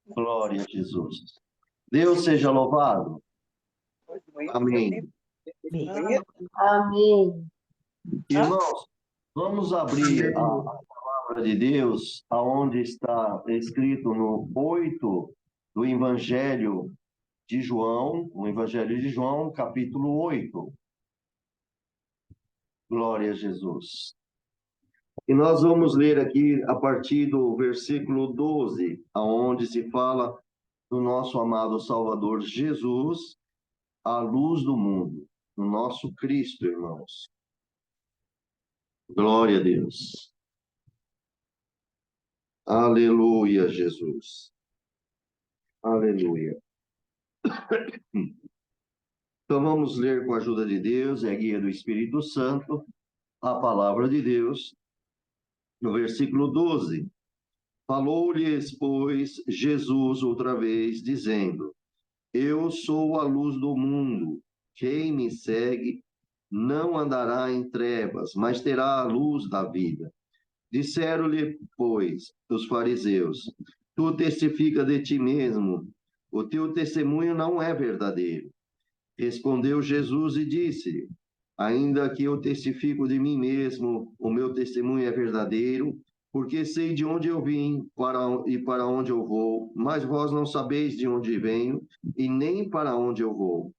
Glória a Jesus. Deus seja louvado. Amém. Amém. Irmãos, vamos abrir a palavra de Deus, aonde está escrito no 8 do Evangelho de João, o Evangelho de João, capítulo 8. Glória a Jesus. E nós vamos ler aqui a partir do versículo 12, aonde se fala do nosso amado Salvador Jesus, a luz do mundo, o nosso Cristo, irmãos. Glória a Deus. Aleluia, Jesus. Aleluia. Então vamos ler com a ajuda de Deus e a guia do Espírito Santo a palavra de Deus, no versículo 12. Falou-lhes, pois, Jesus outra vez, dizendo: Eu sou a luz do mundo. Quem me segue não andará em trevas, mas terá a luz da vida. Disseram-lhe, pois, os fariseus: Tu testifica de ti mesmo, o teu testemunho não é verdadeiro. Respondeu Jesus e disse: Ainda que eu testifico de mim mesmo, o meu testemunho é verdadeiro, porque sei de onde eu vim e para onde eu vou, mas vós não sabeis de onde venho e nem para onde eu vou.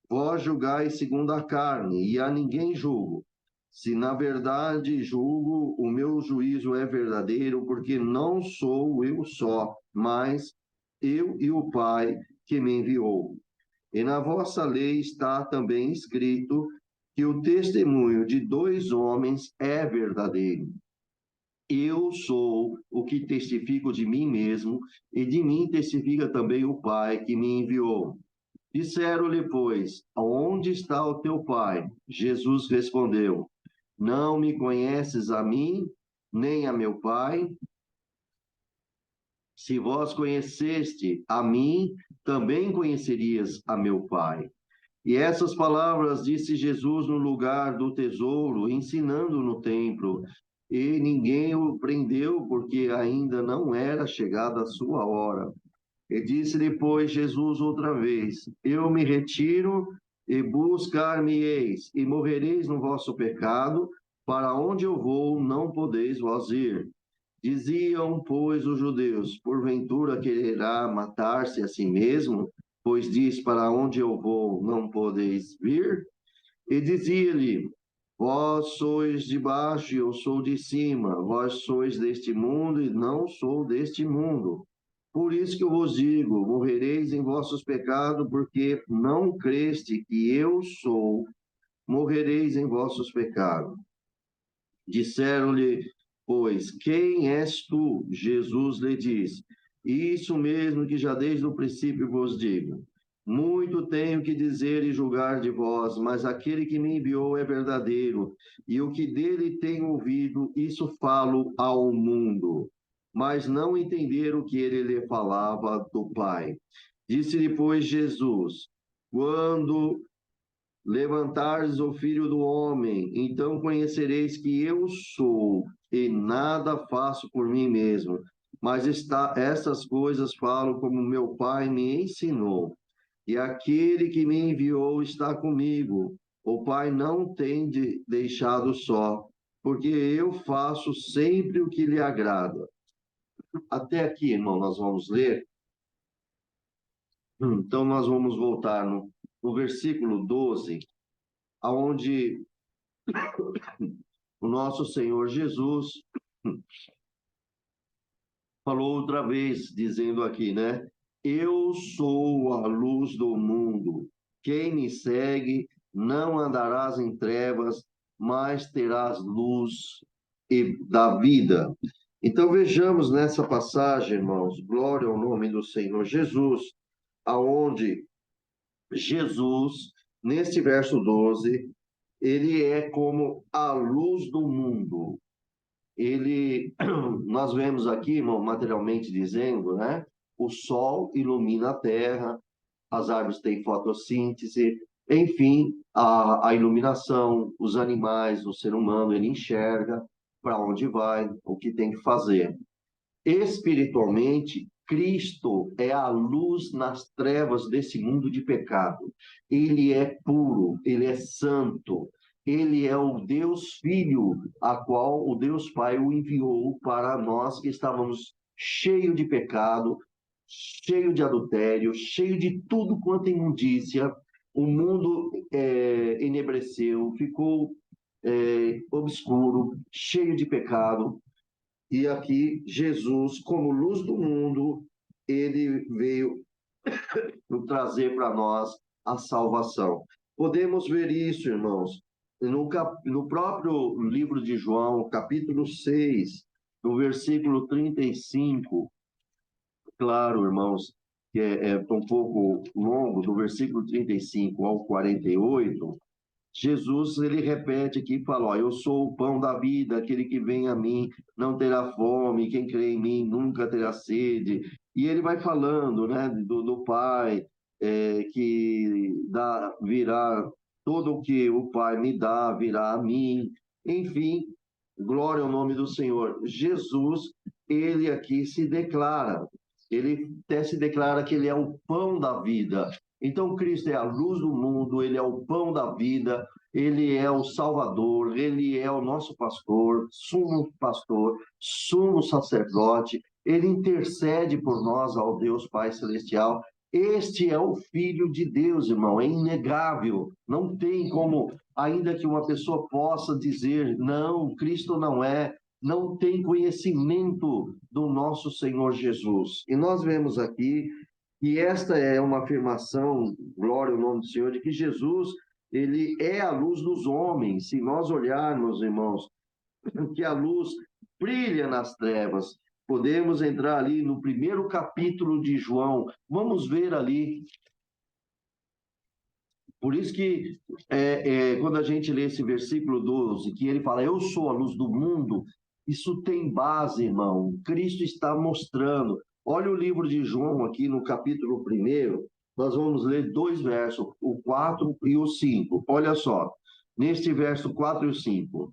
Vós julgais segundo a carne, e a ninguém julgo. Se na verdade julgo, o meu juízo é verdadeiro, porque não sou eu só, mas eu e o Pai que me enviou. E na vossa lei está também escrito que o testemunho de dois homens é verdadeiro. Eu sou o que testifico de mim mesmo, e de mim testifica também o Pai que me enviou. Disseram-lhe, pois, onde está o teu pai? Jesus respondeu: Não me conheces a mim, nem a meu pai? Se vós conheceste a mim, também conhecerias a meu pai. E essas palavras disse Jesus no lugar do tesouro, ensinando no templo. E ninguém o prendeu, porque ainda não era chegada a sua hora. E disse depois Jesus outra vez: Eu me retiro e buscar-me-eis, e morrereis no vosso pecado, para onde eu vou não podeis vós ir. Diziam, pois, os judeus: Porventura quererá matar-se a si mesmo, pois diz: Para onde eu vou não podeis vir? E dizia-lhe: Vós sois de baixo e eu sou de cima, vós sois deste mundo e não sou deste mundo. Por isso que eu vos digo: morrereis em vossos pecados, porque não creste que eu sou, morrereis em vossos pecados. Disseram-lhe, pois, quem és tu? Jesus lhe diz: Isso mesmo que já desde o princípio vos digo. Muito tenho que dizer e julgar de vós, mas aquele que me enviou é verdadeiro, e o que dele tenho ouvido, isso falo ao mundo. Mas não entenderam o que ele lhe falava do Pai. Disse-lhe, pois, Jesus: Quando levantares o Filho do Homem, então conhecereis que eu sou, e nada faço por mim mesmo, mas essas coisas falo como meu Pai me ensinou. E aquele que me enviou está comigo. O Pai não tem deixado só, porque eu faço sempre o que lhe agrada. Até aqui, irmão, nós vamos ler. Então, nós vamos voltar no versículo 12, aonde o nosso Senhor Jesus falou outra vez, dizendo aqui, né? Eu sou a luz do mundo. Quem me segue não andarás em trevas, mas terás luz da vida. Então vejamos nessa passagem, irmãos, glória ao nome do Senhor Jesus, aonde Jesus, neste verso 12, ele é como a luz do mundo. Nós vemos aqui, irmão, materialmente dizendo, né? O sol ilumina a terra, as árvores têm fotossíntese, enfim, a iluminação, os animais, o ser humano, ele enxerga para onde vai, o que tem que fazer. Espiritualmente, Cristo é a luz nas trevas desse mundo de pecado. Ele é puro, ele é santo, ele é o Deus Filho, a qual o Deus Pai o enviou para nós que estávamos cheios de pecado, cheio de adultério, cheio de tudo quanto é imundícia. O mundo enebreceu, ficou obscuro, cheio de pecado. E aqui Jesus, como luz do mundo, ele veio trazer para nós a salvação. Podemos ver isso, irmãos, no próprio livro de João, capítulo 6, no versículo 35. Claro, irmãos, que é um pouco longo, do versículo 35 ao 48, Jesus, ele repete aqui e fala, ó, eu sou o pão da vida, aquele que vem a mim não terá fome, quem crê em mim nunca terá sede. E ele vai falando, né, do Pai, que virá, todo o que o Pai me dá virá a mim. Enfim, glória ao nome do Senhor. Jesus, ele aqui se declara, ele até se declara que ele é o pão da vida. Então, Cristo é a luz do mundo, ele é o pão da vida, ele é o Salvador, ele é o nosso pastor, sumo sacerdote, ele intercede por nós ao Deus Pai Celestial. Este é o Filho de Deus, irmão, é inegável. Não tem como, ainda que uma pessoa possa dizer, não, Cristo não é, não tem conhecimento do nosso Senhor Jesus. E nós vemos aqui e esta é uma afirmação, glória ao nome do Senhor, de que Jesus, ele é a luz dos homens. Se nós olharmos, irmãos, que a luz brilha nas trevas, podemos entrar ali no primeiro capítulo de João. Vamos ver ali. Por isso que, quando a gente lê esse versículo 12, que ele fala, eu sou a luz do mundo, isso tem base, irmão. Cristo está mostrando. Olha o livro de João aqui no capítulo 1, nós vamos ler 2 versos, o 4 e o 5. Olha só, neste verso 4 e o 5.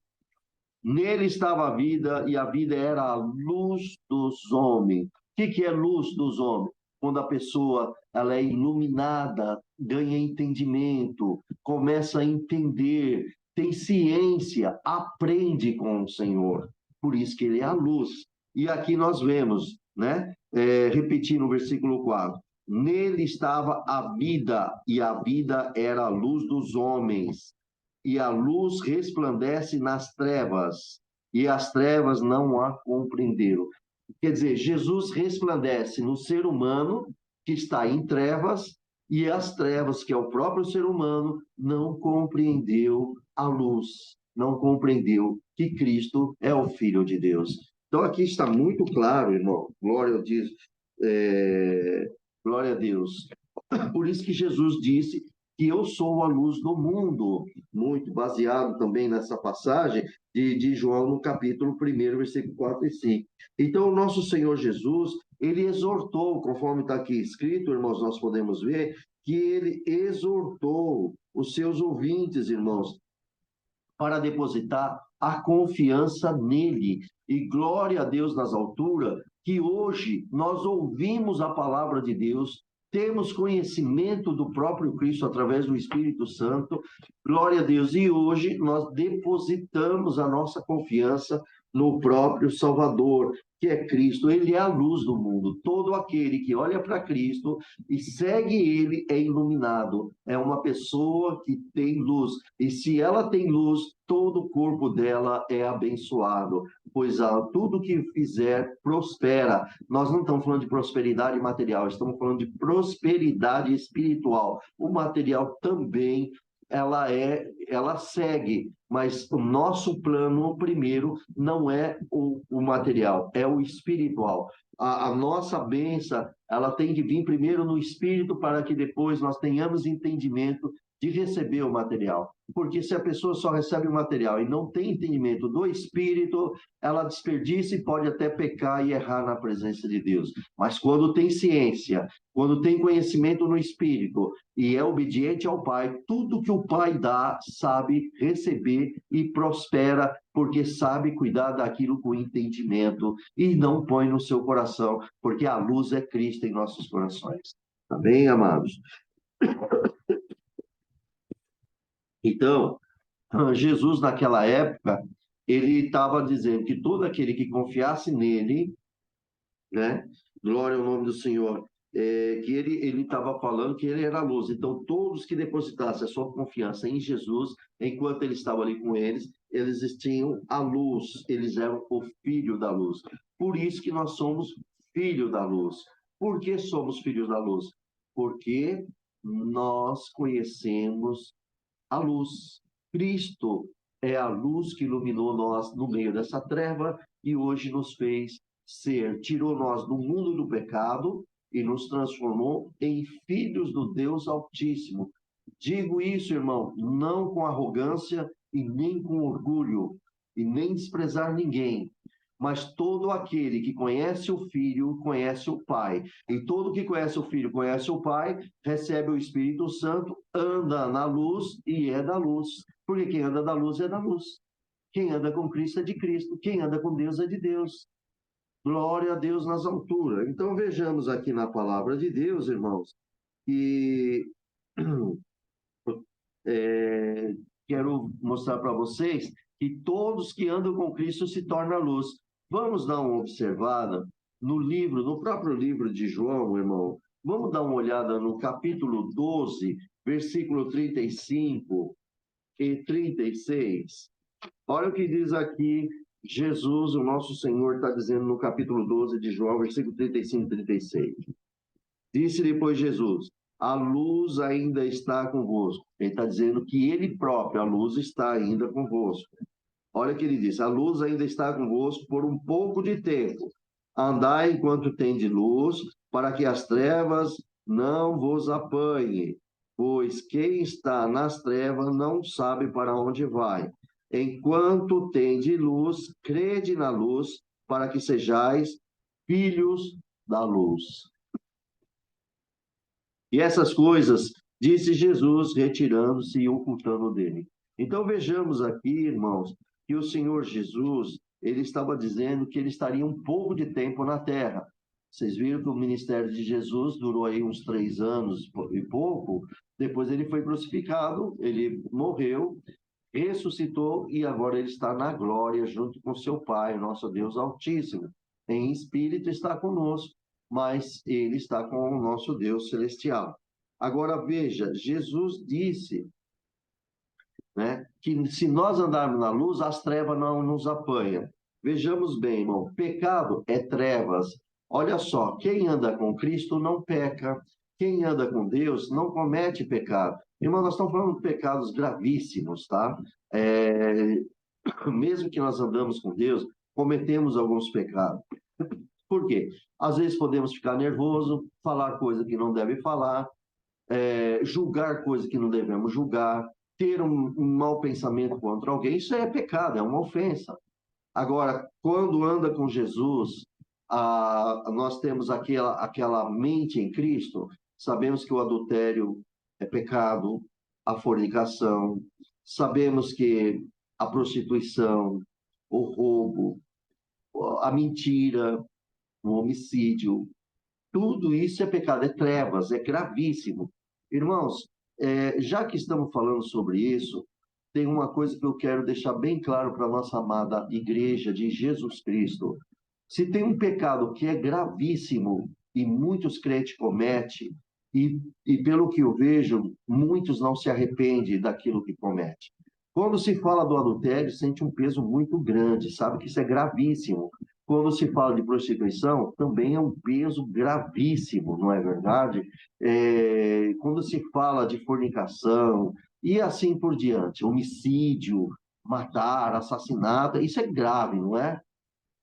Nele estava a vida, e a vida era a luz dos homens. O que é luz dos homens? Quando a pessoa ela é iluminada, ganha entendimento, começa a entender, tem ciência, aprende com o Senhor. Por isso que ele é a luz. E aqui nós vemos, né? Repetindo o versículo 4. Nele estava a vida, e a vida era a luz dos homens. E a luz resplandece nas trevas, e as trevas não a compreenderam. Quer dizer, Jesus resplandece no ser humano que está em trevas, e as trevas, que é o próprio ser humano, não compreendeu a luz, não compreendeu que Cristo é o Filho de Deus. Então aqui está muito claro, irmão, glória a Deus. Por isso que Jesus disse que eu sou a luz do mundo, muito baseado também nessa passagem de João, no capítulo 1, versículo 4 e 5. Então, o nosso Senhor Jesus, ele exortou, conforme está aqui escrito, irmãos, nós podemos ver, que ele exortou os seus ouvintes, irmãos, para depositar a confiança nele. E glória a Deus nas alturas, que hoje nós ouvimos a palavra de Deus, temos conhecimento do próprio Cristo através do Espírito Santo, glória a Deus, e hoje nós depositamos a nossa confiança no próprio Salvador, que é Cristo. Ele é a luz do mundo. Todo aquele que olha para Cristo e segue ele é iluminado, é uma pessoa que tem luz, e se ela tem luz, todo o corpo dela é abençoado, pois tudo que fizer prospera. Nós não estamos falando de prosperidade material, estamos falando de prosperidade espiritual. O material também ela segue, mas o nosso plano primeiro não é o material, é o espiritual. A nossa bênção, ela tem que vir primeiro no espírito, para que depois nós tenhamos entendimento de receber o material. Porque se a pessoa só recebe o material e não tem entendimento do Espírito, ela desperdiça e pode até pecar e errar na presença de Deus. Mas quando tem ciência, quando tem conhecimento no Espírito e é obediente ao Pai, tudo que o Pai dá, sabe receber e prospera, porque sabe cuidar daquilo com entendimento e não põe no seu coração, porque a luz é Cristo em nossos corações. Amém, amados? Então, Jesus, naquela época, ele estava dizendo que todo aquele que confiasse nele, né? Glória ao nome do Senhor. Que ele estava falando que ele era a luz. Então, todos que depositassem a sua confiança em Jesus, enquanto ele estava ali com eles tinham a luz, eles eram o filho da luz. Por isso que nós somos filho da luz. Por que somos filhos da luz? Porque nós conhecemos a luz. Cristo é a luz que iluminou nós no meio dessa treva e hoje nos fez ser, tirou nós do mundo do pecado e nos transformou em filhos do Deus Altíssimo. Digo isso, irmão, não com arrogância e nem com orgulho, e nem desprezar ninguém, mas todo aquele que conhece o Filho, conhece o Pai. E todo que conhece o Filho, conhece o Pai, recebe o Espírito Santo, anda na luz e é da luz. Porque quem anda da luz é da luz. Quem anda com Cristo é de Cristo. Quem anda com Deus é de Deus. Glória a Deus nas alturas. Então vejamos aqui na palavra de Deus, irmãos, e quero mostrar para vocês que todos que andam com Cristo se tornam luz. Vamos dar uma observada no livro, no próprio livro de João, irmão. Vamos dar uma olhada no capítulo 12, versículo 35 e 36. Olha o que diz aqui Jesus, o nosso Senhor, está dizendo no capítulo 12 de João, versículo 35 e 36. Disse depois Jesus: a luz ainda está convosco. Ele está dizendo que ele próprio, a luz, está ainda convosco. Olha o que ele diz: a luz ainda está convosco por um pouco de tempo. Andai enquanto tendes luz, para que as trevas não vos apanhem. Pois quem está nas trevas não sabe para onde vai. Enquanto tendes luz, crede na luz, para que sejais filhos da luz. E essas coisas disse Jesus, retirando-se e ocultando dele. Então vejamos aqui, irmãos, que o Senhor Jesus, ele estava dizendo que ele estaria um pouco de tempo na terra. Vocês viram que o ministério de Jesus durou aí uns 3 anos e pouco, depois ele foi crucificado, ele morreu, ressuscitou e agora ele está na glória junto com seu Pai, nosso Deus Altíssimo. Em espírito está conosco, mas ele está com o nosso Deus celestial. Agora veja, Jesus disse, né, que se nós andarmos na luz, as trevas não nos apanham. Vejamos bem, irmão, pecado é trevas. Olha só, quem anda com Cristo não peca. Quem anda com Deus não comete pecado. Irmão, nós estamos falando de pecados gravíssimos, tá? Mesmo que nós andamos com Deus, cometemos alguns pecados. Por quê? Às vezes podemos ficar nervoso, falar coisa que não deve falar, julgar coisa que não devemos julgar, ter um mau pensamento contra alguém, isso é pecado, é uma ofensa. Agora, quando anda com Jesus, nós temos aquela mente em Cristo, sabemos que o adultério é pecado, a fornicação, sabemos que a prostituição, o roubo, a mentira, o homicídio, tudo isso é pecado, é trevas, é gravíssimo. Irmãos, já que estamos falando sobre isso, tem uma coisa que eu quero deixar bem claro para a nossa amada Igreja de Jesus Cristo. Se tem um pecado que é gravíssimo e muitos crentes cometem, e pelo que eu vejo, muitos não se arrependem daquilo que cometem. Quando se fala do adultério, sente um peso muito grande, sabe que isso é gravíssimo. Quando se fala de prostituição, também é um peso gravíssimo, não é verdade? Quando se fala de fornicação e assim por diante, homicídio, matar, assassinato, isso é grave, não é?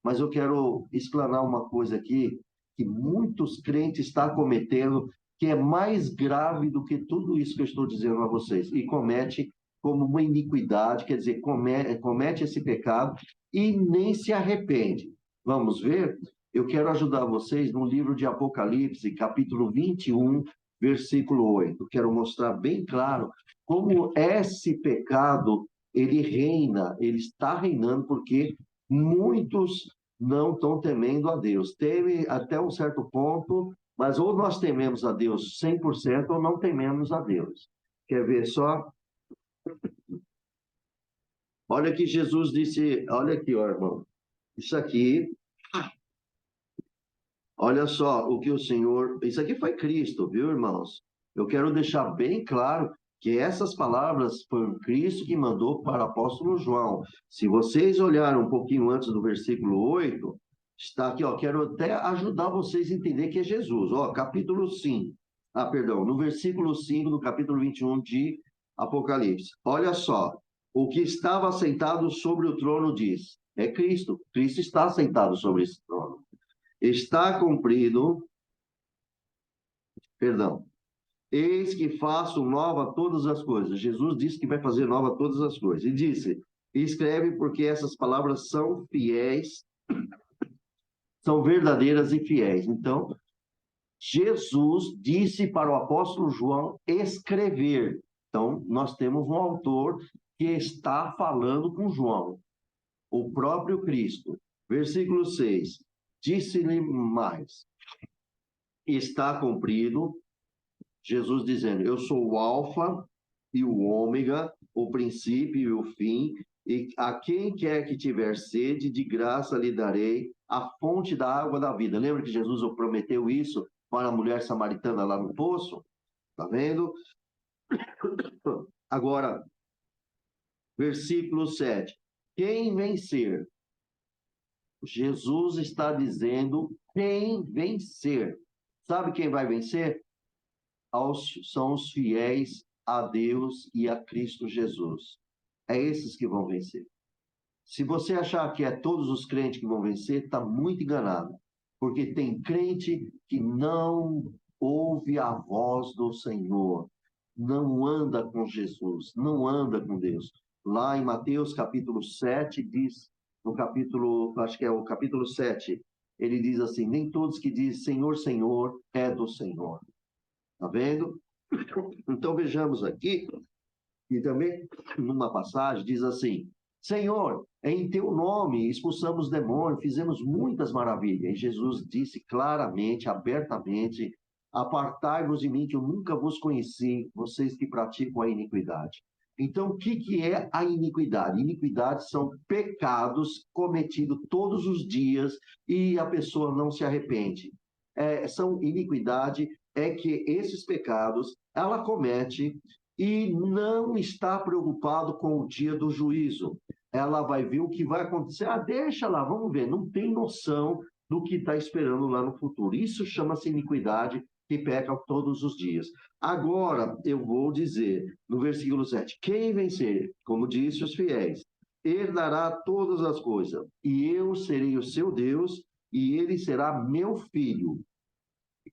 Mas eu quero explanar uma coisa aqui que muitos crentes estão cometendo, que é mais grave do que tudo isso que eu estou dizendo a vocês, e comete como uma iniquidade, quer dizer, comete esse pecado e nem se arrepende. Vamos ver? Eu quero ajudar vocês no livro de Apocalipse, capítulo 21, versículo 8. Quero mostrar bem claro como esse pecado, ele reina, ele está reinando, porque muitos não estão temendo a Deus. Teme até um certo ponto, mas ou nós tememos a Deus 100% ou não tememos a Deus. Quer ver só? Olha que Jesus disse, olha aqui, ó, irmão. Isso aqui, olha só o que o Senhor, isso aqui foi Cristo, viu, irmãos? Eu quero deixar bem claro que essas palavras foi o Cristo que mandou para o apóstolo João. Se vocês olharem um pouquinho antes do versículo 8, está aqui, ó, quero até ajudar vocês a entender que é Jesus. Ó, capítulo 5. Ah, perdão, no versículo 5 do capítulo 21 de Apocalipse. Olha só, o que estava sentado sobre o trono diz, é Cristo. Cristo está sentado sobre esse trono. Está cumprido, perdão, eis que faço nova todas as coisas. Jesus disse que vai fazer nova todas as coisas. E disse, escreve porque essas palavras são fiéis, são verdadeiras e fiéis. Então, Jesus disse para o apóstolo João escrever. Então, nós temos um autor que está falando com João, o próprio Cristo. Versículo 6. Disse-lhe mais, está cumprido, Jesus dizendo, eu sou o alfa e o ômega, o princípio e o fim, e a quem quer que tiver sede, de graça lhe darei a fonte da água da vida. Lembra que Jesus prometeu isso para a mulher samaritana lá no poço? Tá vendo? Agora, versículo 7. Quem vencer? Jesus está dizendo quem vencer. Sabe quem vai vencer? São os fiéis a Deus e a Cristo Jesus. É esses que vão vencer. Se você achar que é todos os crentes que vão vencer, está muito enganado. Porque tem crente que não ouve a voz do Senhor, não anda com Jesus, não anda com Deus. Lá em Mateus capítulo 7, diz, no capítulo, acho que é o capítulo 7, ele diz assim, nem todos que dizem Senhor, Senhor, é do Senhor. Tá vendo? Então vejamos aqui, e também numa passagem diz assim, Senhor, em teu nome expulsamos demônios, fizemos muitas maravilhas. E Jesus disse claramente, abertamente, apartai-vos de mim, que eu nunca vos conheci, vocês que praticam a iniquidade. Então, o que é a iniquidade? Iniquidade são pecados cometidos todos os dias e a pessoa não se arrepende. Iniquidade é que esses pecados ela comete e não está preocupado com o dia do juízo. Ela vai ver o que vai acontecer. Ah, deixa lá, vamos ver. Não tem noção do que está esperando lá no futuro. Isso chama-se iniquidade que peca todos os dias. Agora, eu vou dizer, no versículo 7, quem vencer, como disse os fiéis, herdará todas as coisas, e eu serei o seu Deus, e ele será meu filho.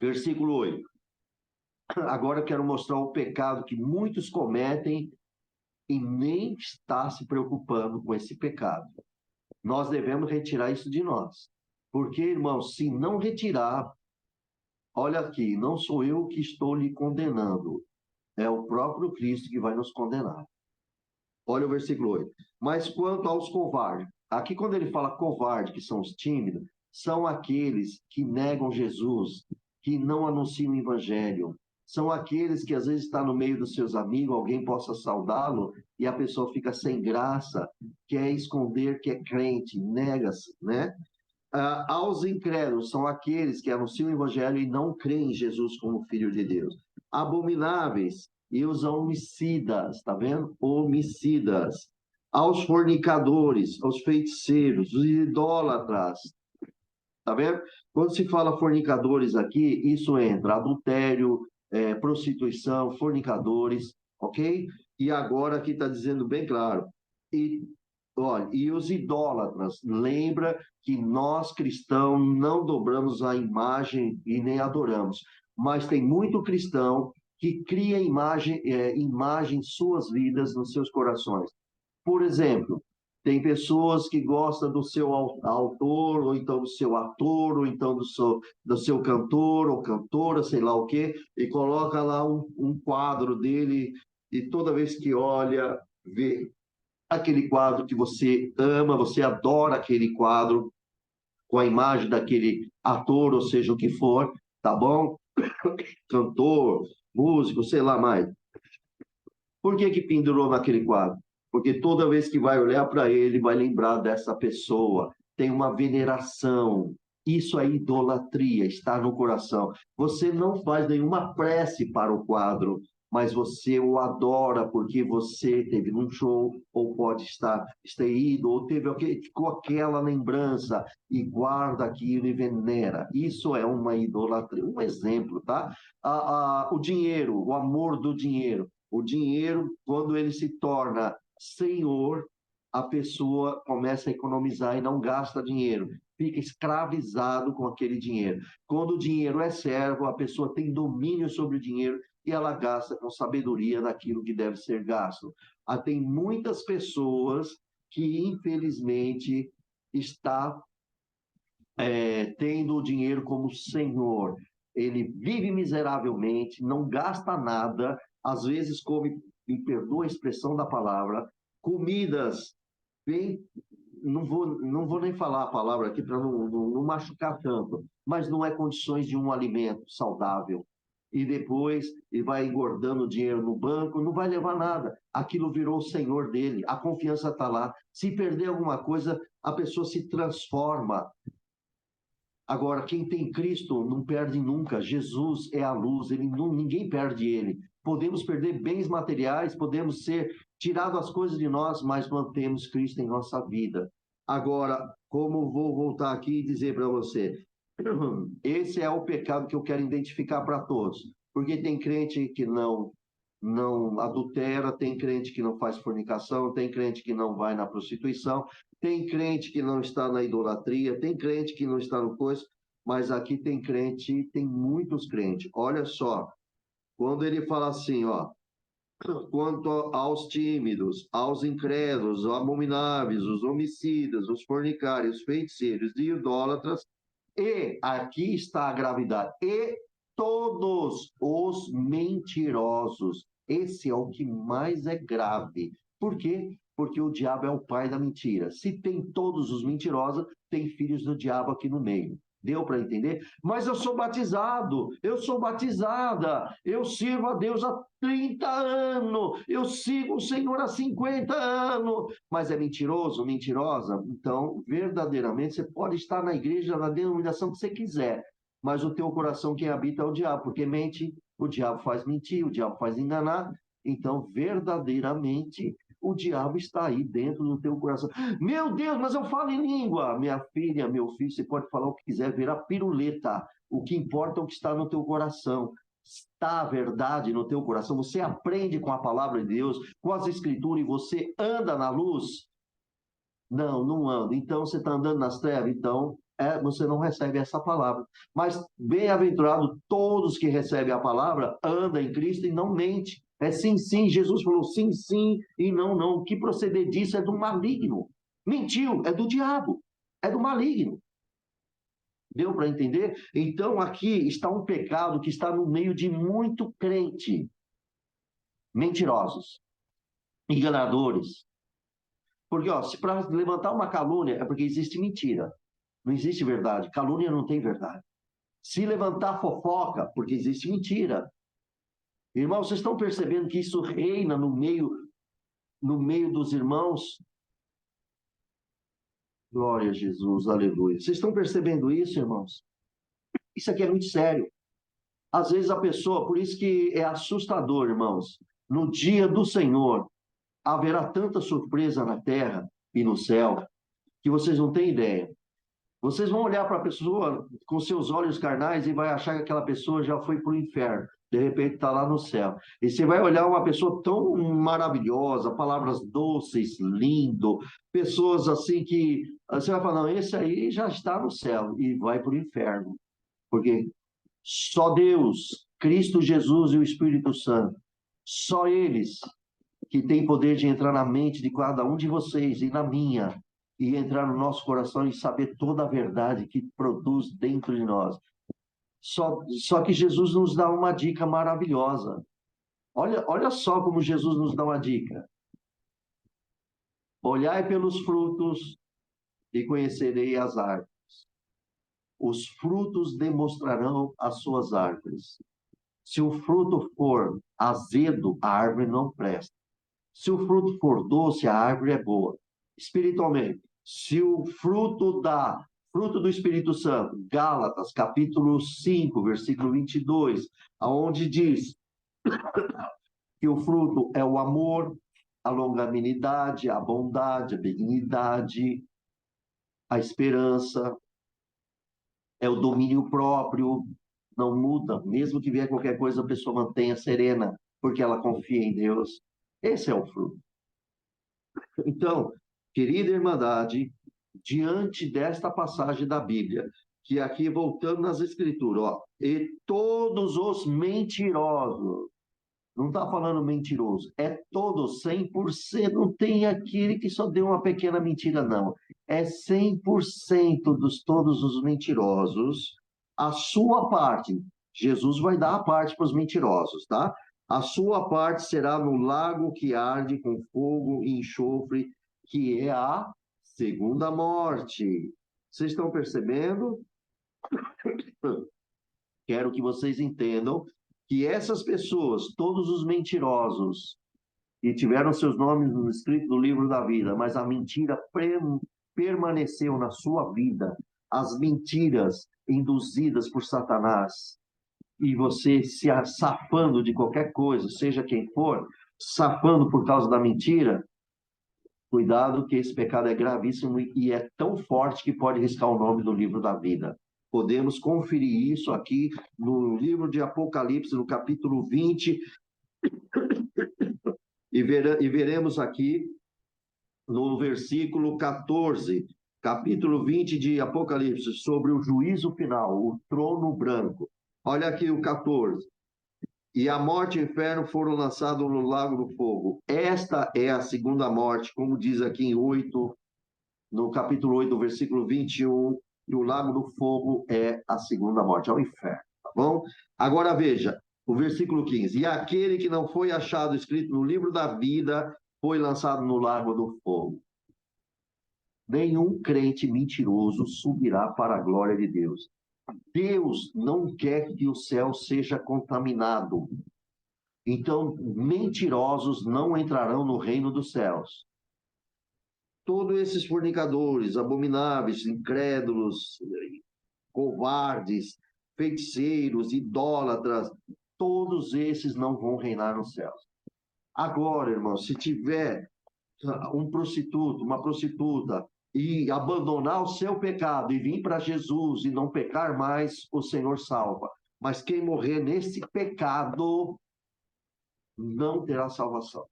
Versículo 8. Agora eu quero mostrar o pecado que muitos cometem e nem está se preocupando com esse pecado. Nós devemos retirar isso de nós. Porque, irmãos, se não retirar, olha aqui, não sou eu que estou lhe condenando, é o próprio Cristo que vai nos condenar. Olha o versículo 8. Mas quanto aos covardes, aqui quando ele fala covarde, que são os tímidos, são aqueles que negam Jesus, que não anunciam o evangelho, são aqueles que às vezes está no meio dos seus amigos, alguém possa saudá-lo e a pessoa fica sem graça, quer esconder que é crente, nega-se, né? Aos incrédulos, são aqueles que anunciam o evangelho e não creem em Jesus como Filho de Deus. Abomináveis e os homicidas, tá vendo? Homicidas. Aos fornicadores, aos feiticeiros, os idólatras, tá vendo? Quando se fala fornicadores aqui, isso entra adultério, prostituição, fornicadores, ok? E agora aqui está dizendo bem claro. Olha, e os idólatras, lembra que nós cristãos não dobramos a imagem e nem adoramos, mas tem muito cristão que cria imagem em suas vidas, nos seus corações. Por exemplo, tem pessoas que gostam do seu autor, ou então do seu ator, ou então do seu cantor ou cantora, sei lá o quê, e coloca lá um quadro dele, e toda vez que olha, vê aquele quadro que você ama, você adora aquele quadro, com a imagem daquele ator, ou seja, o que for, tá bom? Cantor, músico, sei lá mais. Por que que pendurou naquele quadro? Porque toda vez que vai olhar para ele, vai lembrar dessa pessoa. Tem uma veneração. Isso é idolatria, está no coração. Você não faz nenhuma prece para o quadro, mas você o adora porque você teve num show, ou pode ter ido, ou ficou aquela lembrança, e guarda aquilo e venera. Isso é uma idolatria. Um exemplo, tá? O dinheiro, o amor do dinheiro. O dinheiro, quando ele se torna senhor, a pessoa começa a economizar e não gasta dinheiro, fica escravizado com aquele dinheiro. Quando o dinheiro é servo, a pessoa tem domínio sobre o dinheiro e ela gasta com sabedoria naquilo que deve ser gasto. Tem muitas pessoas que, infelizmente, está tendo o dinheiro como senhor. Ele vive miseravelmente, não gasta nada, às vezes come, me perdoa a expressão da palavra, comidas bem. Não vou nem falar a palavra aqui para não machucar tanto, mas não é condições de um alimento saudável. E depois ele vai engordando dinheiro no banco, não vai levar nada. Aquilo virou o senhor dele, a confiança está lá. Se perder alguma coisa, a pessoa se transforma. Agora, quem tem Cristo não perde nunca. Jesus é a luz, ninguém perde ele. Podemos perder bens materiais, podemos ser tirados as coisas de nós, mas mantemos Cristo em nossa vida. Agora, como vou voltar aqui e dizer para você, esse é o pecado que eu quero identificar para todos, porque tem crente que não adultera, tem crente que não faz fornicação, tem crente que não vai na prostituição, tem crente que não está na idolatria, tem crente que não está no coisa, mas aqui tem crente, tem muitos crentes. Olha só, quando ele fala assim, ó, quanto aos tímidos, aos incrédulos, aos abomináveis, os homicidas, os fornicários, os feiticeiros e idólatras, e aqui está a gravidade, e todos os mentirosos. Esse é o que mais é grave. Por quê? Porque o diabo é o pai da mentira. Se tem todos os mentirosos, tem filhos do diabo aqui no meio. Deu para entender? Mas eu sou batizado, eu sou batizada, eu sirvo a Deus há 30 anos, eu sigo o Senhor há 50 anos. Mas é mentiroso, mentirosa? Então, verdadeiramente, você pode estar na igreja, na denominação que você quiser, mas o teu coração quem habita é o diabo, porque mente, o diabo faz mentir, o diabo faz enganar. Então, verdadeiramente, o diabo está aí dentro do teu coração. Meu Deus, mas eu falo em língua. Minha filha, meu filho, você pode falar o que quiser, virar piruleta. O que importa é o que está no teu coração. Está a verdade no teu coração. Você aprende com a palavra de Deus, com as escrituras, e você anda na luz? Não, não anda. Então, você está andando nas trevas? Então, você não recebe essa palavra. Mas, bem-aventurado todos que recebem a palavra, anda em Cristo e não mente. É sim, sim. Jesus falou sim, sim e não, não. O que proceder disso é do maligno. Mentiu, é do diabo, é do maligno. Deu para entender? Então, aqui está um pecado que está no meio de muito crente. Mentirosos, enganadores. Porque, ó, se para levantar uma calúnia é porque existe mentira. Não existe verdade. Calúnia não tem verdade. Se levantar fofoca, porque existe mentira. Irmãos, vocês estão percebendo que isso reina no meio dos irmãos? Glória a Jesus, aleluia. Vocês estão percebendo isso, irmãos? Isso aqui é muito sério. Às vezes a pessoa, por isso que é assustador, irmãos. No dia do Senhor, haverá tanta surpresa na terra e no céu, que vocês não têm ideia. Vocês vão olhar para a pessoa com seus olhos carnais e vai achar que aquela pessoa já foi para o inferno. De repente está lá no céu. E você vai olhar uma pessoa tão maravilhosa, palavras doces, lindo, pessoas assim que você vai falar, não, esse aí já está no céu e vai para o inferno. Porque Só Deus, Cristo Jesus e o Espírito Santo, só eles que têm poder de entrar na mente de cada um de vocês e na minha, e entrar no nosso coração e saber toda a verdade que produz dentro de nós. Só que Jesus nos dá uma dica maravilhosa. Olha só como Jesus nos dá uma dica. Olhai pelos frutos e conhecerei as árvores. Os frutos demonstrarão as suas árvores. Se o fruto for azedo, a árvore não presta. Se o fruto for doce, a árvore é boa. Espiritualmente, se o fruto do Espírito Santo, Gálatas, capítulo 5, versículo 22, aonde diz que o fruto é o amor, a longanimidade, a bondade, a benignidade, a esperança, é o domínio próprio, não muda, mesmo que vier qualquer coisa, a pessoa mantenha serena, porque ela confia em Deus. Esse é o fruto. Então, querida Irmandade, diante desta passagem da Bíblia, que aqui voltando nas Escrituras, ó, e todos os mentirosos, não está falando mentiroso, é todos, 100%, não tem aquele que só deu uma pequena mentira, não. É 100% dos todos os mentirosos, a sua parte, Jesus vai dar a parte para os mentirosos, tá? A sua parte será no lago que arde com fogo e enxofre, que é a segunda morte. Vocês estão percebendo? Quero que vocês entendam que essas pessoas, todos os mentirosos, que tiveram seus nomes escritos no livro da vida, mas a mentira permaneceu na sua vida, as mentiras induzidas por Satanás, e você se safando de qualquer coisa, seja quem for, safando por causa da mentira, cuidado que esse pecado é gravíssimo e é tão forte que pode riscar o nome do livro da vida. Podemos conferir isso aqui no livro de Apocalipse, no capítulo 20, e veremos aqui no versículo 14, capítulo 20 de Apocalipse, sobre o juízo final, o trono branco. Olha aqui o 14. E a morte e o inferno foram lançados no lago do fogo. Esta é a segunda morte, como diz aqui em 8, no capítulo 8, versículo 21, e o lago do fogo é a segunda morte, é o inferno, tá bom? Agora veja, o versículo 15. E aquele que não foi achado escrito no livro da vida foi lançado no lago do fogo. Nenhum crente mentiroso subirá para a glória de Deus. Deus não quer que o céu seja contaminado. Então, mentirosos não entrarão no reino dos céus. Todos esses fornicadores, abomináveis, incrédulos, covardes, feiticeiros, idólatras, todos esses não vão reinar nos céus. Agora, irmão, se tiver um prostituto, uma prostituta, e abandonar o seu pecado e vir para Jesus e não pecar mais, o Senhor salva. Mas quem morrer nesse pecado não terá salvação.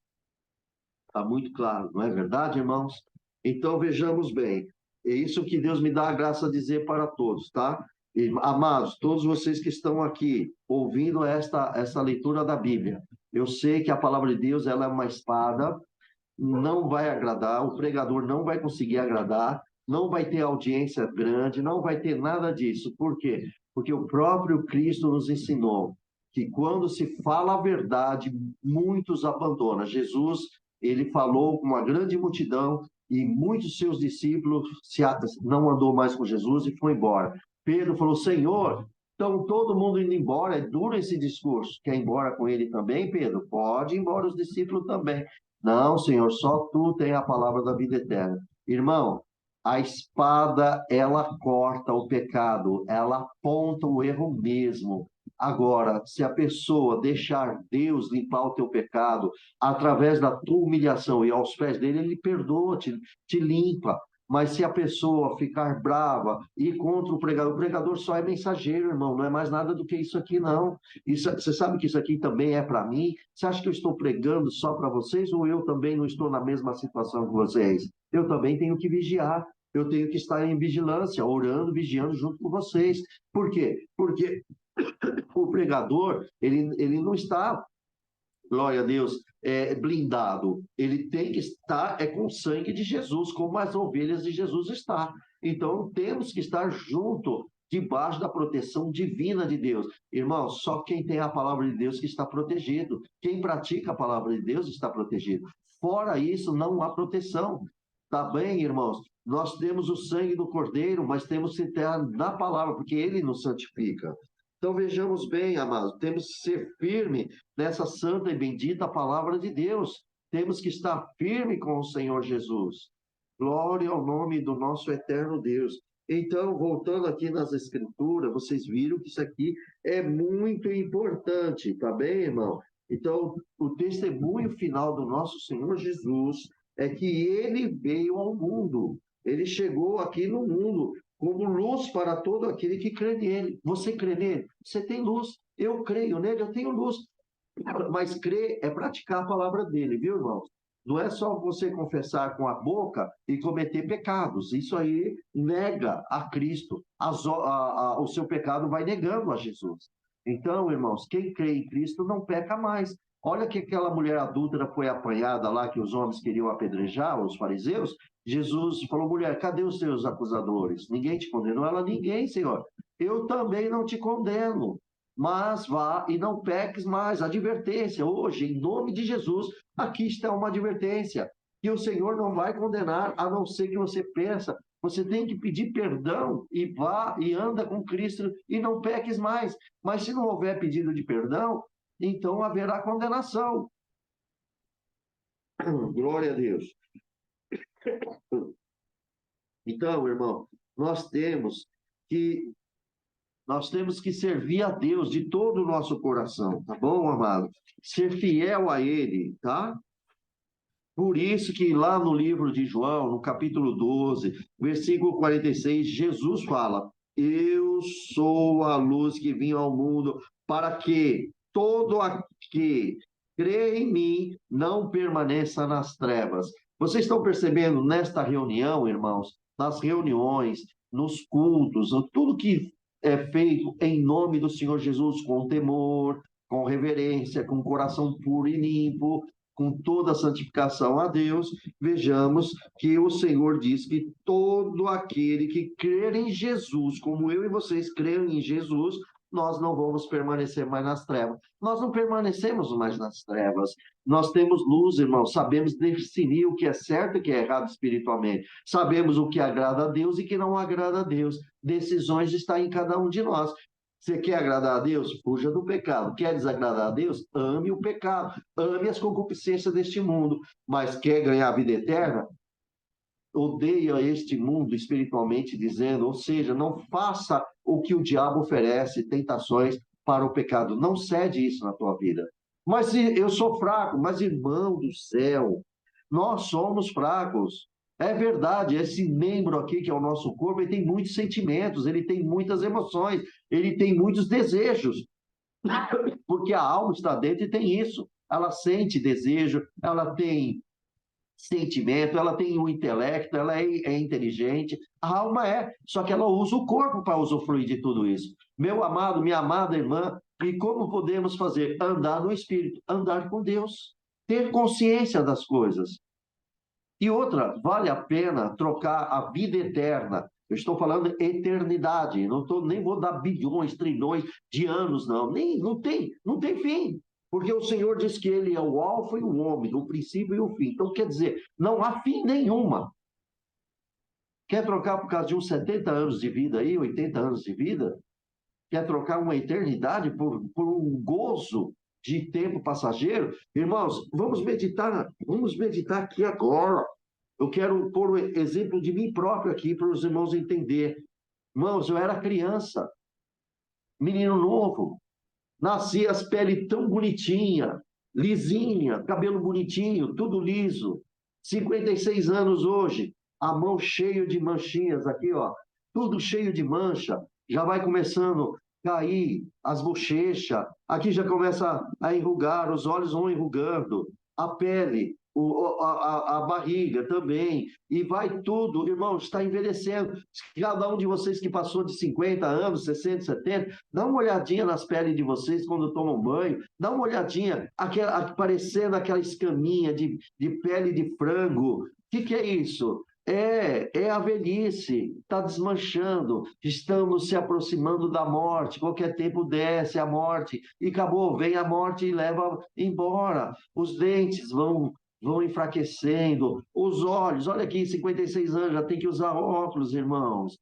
Está muito claro, não é verdade, irmãos? Então vejamos bem. É isso que Deus me dá a graça de dizer para todos, tá? E, amados, todos vocês que estão aqui ouvindo essa leitura da Bíblia, eu sei que a palavra de Deus ela é uma espada, não vai agradar, o pregador não vai conseguir agradar, não vai ter audiência grande, não vai ter nada disso. Por quê? Porque o próprio Cristo nos ensinou que quando se fala a verdade, muitos abandonam. Jesus, ele falou com uma grande multidão e muitos seus discípulos não andou mais com Jesus e foi embora. Pedro falou, Senhor, então todo mundo indo embora, é duro esse discurso. Quer ir embora com ele também, Pedro? Pode ir embora os discípulos também. Não, Senhor, só tu tem a palavra da vida eterna. Irmão, a espada, ela corta o pecado, ela aponta o erro mesmo. Agora, se a pessoa deixar Deus limpar o teu pecado, através da tua humilhação e aos pés dele, ele perdoa, te limpa. Mas se a pessoa ficar brava e contra o pregador só é mensageiro, irmão, não é mais nada do que isso aqui, não. Você sabe que isso aqui também é para mim? Você acha que eu estou pregando só para vocês ou eu também não estou na mesma situação que vocês? Eu também tenho que vigiar, eu tenho que estar em vigilância, orando, vigiando junto com vocês. Por quê? Porque O pregador, ele não está, glória a Deus, blindado. Ele tem que estar com o sangue de Jesus, como as ovelhas de Jesus está. Então, temos que estar junto, debaixo da proteção divina de Deus. Irmão, só quem tem a palavra de Deus que está protegido. Quem pratica a palavra de Deus está protegido. Fora isso, não há proteção. Tá bem, irmãos? Nós temos o sangue do Cordeiro, mas temos que estar na palavra, porque ele nos santifica. Então, vejamos bem, amados, temos que ser firme nessa santa e bendita palavra de Deus. Temos que estar firme com o Senhor Jesus. Glória ao nome do nosso eterno Deus. Então, voltando aqui nas Escrituras, vocês viram que isso aqui é muito importante, tá bem, irmão? Então, o testemunho final do nosso Senhor Jesus é que ele veio ao mundo. Ele chegou aqui no mundo como luz para todo aquele que crê nele. Você crê nele? Você tem luz. Eu creio nele, eu tenho luz. Mas crer é praticar a palavra dele, viu, irmãos? Não é só você confessar com a boca e cometer pecados. Isso aí nega a Cristo. O seu pecado vai negando a Jesus. Então, irmãos, quem crê em Cristo não peca mais. Olha que aquela mulher adúltera foi apanhada lá, que os homens queriam apedrejar, os fariseus. Jesus falou, mulher, cadê os seus acusadores? Ninguém te condenou? Ela, ninguém, Senhor. Eu também não te condeno. Mas vá e não peques mais. Advertência, hoje, em nome de Jesus, aqui está uma advertência. Que o Senhor não vai condenar, a não ser que você pensa. Você tem que pedir perdão e vá e anda com Cristo e não peques mais. Mas se não houver pedido de perdão, então haverá condenação. Glória a Deus. Então, irmão, nós temos que servir a Deus de todo o nosso coração, tá bom, amado? Ser fiel a Ele, tá? Por isso que lá no livro de João, no capítulo 12, versículo 46, Jesus fala, eu sou a luz que vim ao mundo para que todo aquele crê em mim não permaneça nas trevas. Vocês estão percebendo nesta reunião, irmãos, nas reuniões, nos cultos, tudo que é feito em nome do Senhor Jesus, com temor, com reverência, com coração puro e limpo, com toda a santificação a Deus, vejamos que o Senhor diz que todo aquele que crer em Jesus, como eu e vocês creem em Jesus, nós não vamos permanecer mais nas trevas. Nós não permanecemos mais nas trevas. Nós temos luz, irmãos, sabemos definir o que é certo e o que é errado espiritualmente. Sabemos o que agrada a Deus e o que não agrada a Deus. Decisões estão em cada um de nós. Você quer agradar a Deus? Fuja do pecado. Quer desagradar a Deus? Ame o pecado. Ame as concupiscências deste mundo. Mas quer ganhar a vida eterna? Odeia este mundo espiritualmente dizendo, ou seja, não faça o que o diabo oferece, tentações para o pecado. Não cede isso na tua vida. Mas eu sou fraco, mas irmão do céu, nós somos fracos. É verdade, esse membro aqui, que é o nosso corpo, ele tem muitos sentimentos, ele tem muitas emoções, ele tem muitos desejos, porque a alma está dentro e tem isso. Ela sente desejo, ela tem sentimento, ela tem um intelecto, ela é inteligente, a alma é, só que ela usa o corpo para usufruir de tudo isso. Meu amado, minha amada irmã, e como podemos fazer? Andar no Espírito, andar com Deus, ter consciência das coisas. E outra, vale a pena trocar a vida eterna. Eu estou falando eternidade, nem vou dar bilhões, trilhões de anos, não. Não tem fim. Porque o Senhor diz que Ele é o alfa e o ômega, o princípio e o fim. Então, quer dizer, não há fim nenhuma. Quer trocar por causa de uns 70 anos de vida aí, 80 anos de vida? Quer trocar uma eternidade por um gozo de tempo passageiro? Irmãos, vamos meditar aqui agora. Eu quero pôr o exemplo de mim próprio aqui para os irmãos entenderem. Irmãos, eu era criança, menino novo, nasci as peles tão bonitinha, lisinha, cabelo bonitinho, tudo liso. 56 anos hoje, a mão cheia de manchinhas aqui, ó, tudo cheio de mancha, já vai começando a cair as bochechas, aqui já começa a enrugar, os olhos vão enrugando, a pele, a barriga também, e vai tudo, irmãos, está envelhecendo. Cada um de vocês que passou de 50 anos, 60, 70, dá uma olhadinha nas peles de vocês quando tomam banho, dá uma olhadinha, parecendo aquela escaminha de pele de frango. O que é isso? É a velhice, está desmanchando, estamos se aproximando da morte, qualquer tempo desce a morte, e acabou, vem a morte e leva embora. Os dentes vão enfraquecendo, os olhos, olha aqui, 56 anos, já tem que usar óculos, irmãos.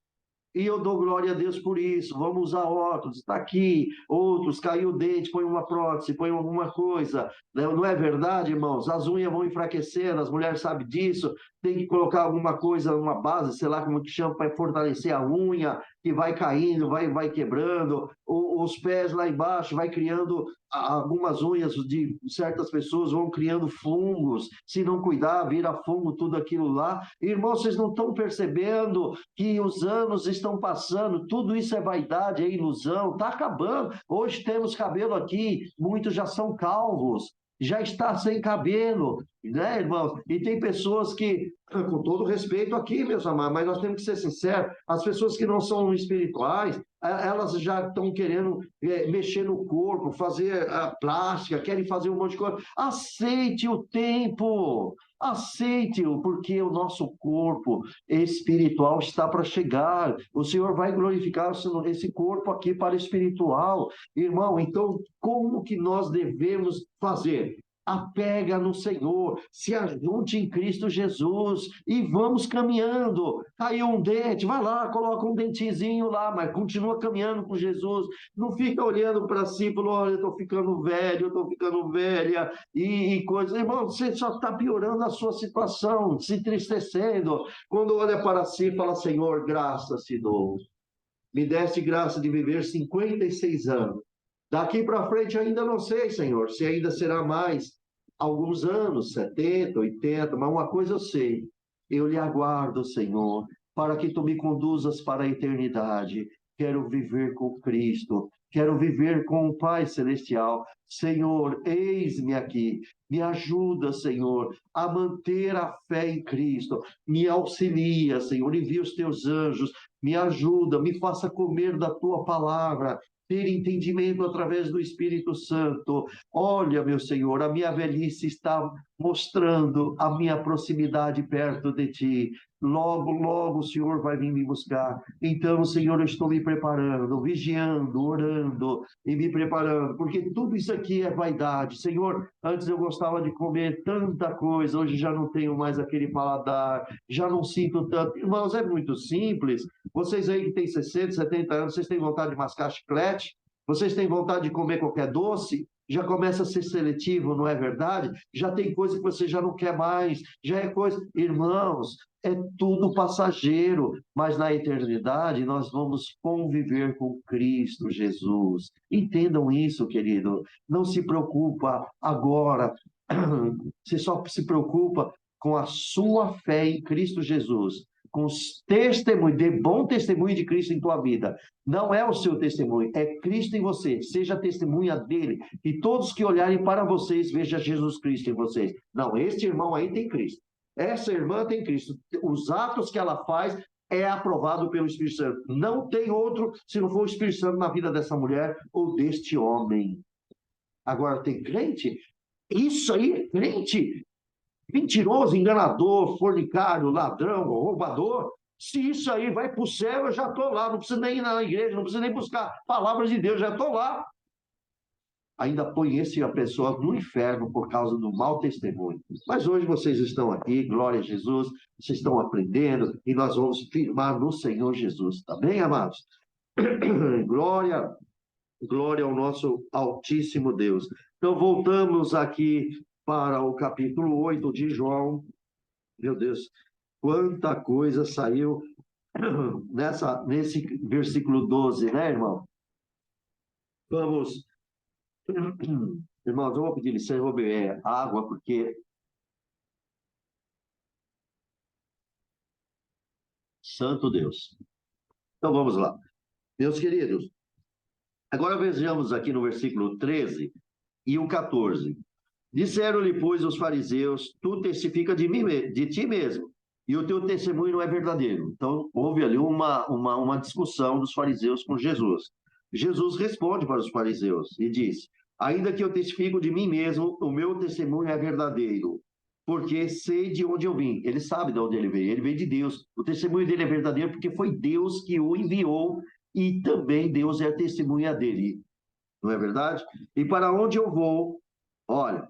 E eu dou glória a Deus por isso. Vamos usar óculos, está aqui. Outros, caiu o dente, põe uma prótese, põe alguma coisa. Não é verdade, irmãos? As unhas vão enfraquecendo, as mulheres sabem disso. Tem que colocar alguma coisa, uma base, sei lá como que chama, para fortalecer a unha, que vai caindo, vai quebrando. Os pés lá embaixo, vai criando algumas unhas de certas pessoas, vão criando fungos. Se não cuidar, vira fungo, tudo aquilo lá. Irmãos, vocês não estão percebendo que os anos estão passando, tudo isso é vaidade, é ilusão, está acabando. Hoje temos cabelo aqui, muitos já são calvos, já está sem cabelo, né, irmãos? E tem pessoas que, com todo respeito aqui, meus amados, mas nós temos que ser sinceros, as pessoas que não são espirituais, elas já estão querendo mexer no corpo, fazer a plástica, querem fazer um monte de coisa. Aceite o tempo, aceite-o, porque o nosso corpo espiritual está para chegar. O Senhor vai glorificar esse corpo aqui para o espiritual. Irmão, então, como que nós devemos fazer? Apega no Senhor, se ajunte em Cristo Jesus e vamos caminhando. Caiu um dente, vai lá, coloca um dentezinho lá, mas continua caminhando com Jesus. Não fica olhando para si e falando, olha, eu estou ficando velho, eu estou ficando velha, e coisas. Irmão, você só está piorando a sua situação, se entristecendo. Quando olha para si e fala, Senhor, graças te dou. Me deste graça de viver 56 anos. Daqui para frente ainda não sei, Senhor, se ainda será mais alguns anos, 70, 80, mas uma coisa eu sei, eu lhe aguardo, Senhor, para que tu me conduzas para a eternidade. Quero viver com Cristo, quero viver com o Pai Celestial. Senhor, eis-me aqui, me ajuda, Senhor, a manter a fé em Cristo, me auxilia, Senhor, envia os teus anjos, me ajuda, me faça comer da tua palavra, ter entendimento através do Espírito Santo. Olha, meu Senhor, a minha velhice está mostrando a minha proximidade perto de Ti. Logo, logo o Senhor vai vir me buscar. Então, Senhor, eu estou me preparando, vigiando, orando e me preparando, porque tudo isso aqui é vaidade. Senhor, antes eu gostava de comer tanta coisa, hoje já não tenho mais aquele paladar, já não sinto tanto. Irmãos, é muito simples. Vocês aí que têm 60, 70 anos, vocês têm vontade de mascar chiclete? Vocês têm vontade de comer qualquer doce? Já começa a ser seletivo, não é verdade? Já tem coisa que você já não quer mais, já é coisa. Irmãos, é tudo passageiro, mas na eternidade nós vamos conviver com Cristo Jesus. Entendam isso, querido. Não se preocupa agora, você só se preocupa com a sua fé em Cristo Jesus, com os testemunhos, dê bom testemunho de Cristo em tua vida. Não é o seu testemunho, é Cristo em você. Seja testemunha dele. E todos que olharem para vocês, vejam Jesus Cristo em vocês. Não, este irmão aí tem Cristo. Essa irmã tem Cristo. Os atos que ela faz é aprovado pelo Espírito Santo. Não tem outro se não for o Espírito Santo na vida dessa mulher ou deste homem. Agora, tem crente? Isso aí é crente. Mentiroso, enganador, fornicário, ladrão, roubador. Se isso aí vai para o céu, eu já estou lá. Não preciso nem ir na igreja, não preciso nem buscar palavras de Deus, já estou lá. Ainda põe a pessoa no inferno por causa do mau testemunho. Mas hoje vocês estão aqui, glória a Jesus, vocês estão aprendendo e nós vamos firmar no Senhor Jesus. Tá bem, amados? Glória, glória ao nosso Altíssimo Deus. Então, voltamos aqui para o capítulo 8 de João. Meu Deus, quanta coisa saiu nesse versículo 12, né, irmão? Vamos, irmãos, eu vou pedir licença, eu vou beber água, porque santo Deus. Então, vamos lá. Meus queridos, agora vejamos aqui no versículo 13 e o 14. Disseram-lhe, pois, os fariseus, tu testifica de ti mesmo, e o teu testemunho não é verdadeiro. Então, houve ali uma discussão dos fariseus com Jesus. Jesus responde para os fariseus e diz, ainda que eu testifico de mim mesmo, o meu testemunho é verdadeiro, porque sei de onde eu vim. Ele sabe de onde ele veio de Deus. O testemunho dele é verdadeiro porque foi Deus que o enviou e também Deus é a testemunha dele. Não é verdade? E para onde eu vou, olha,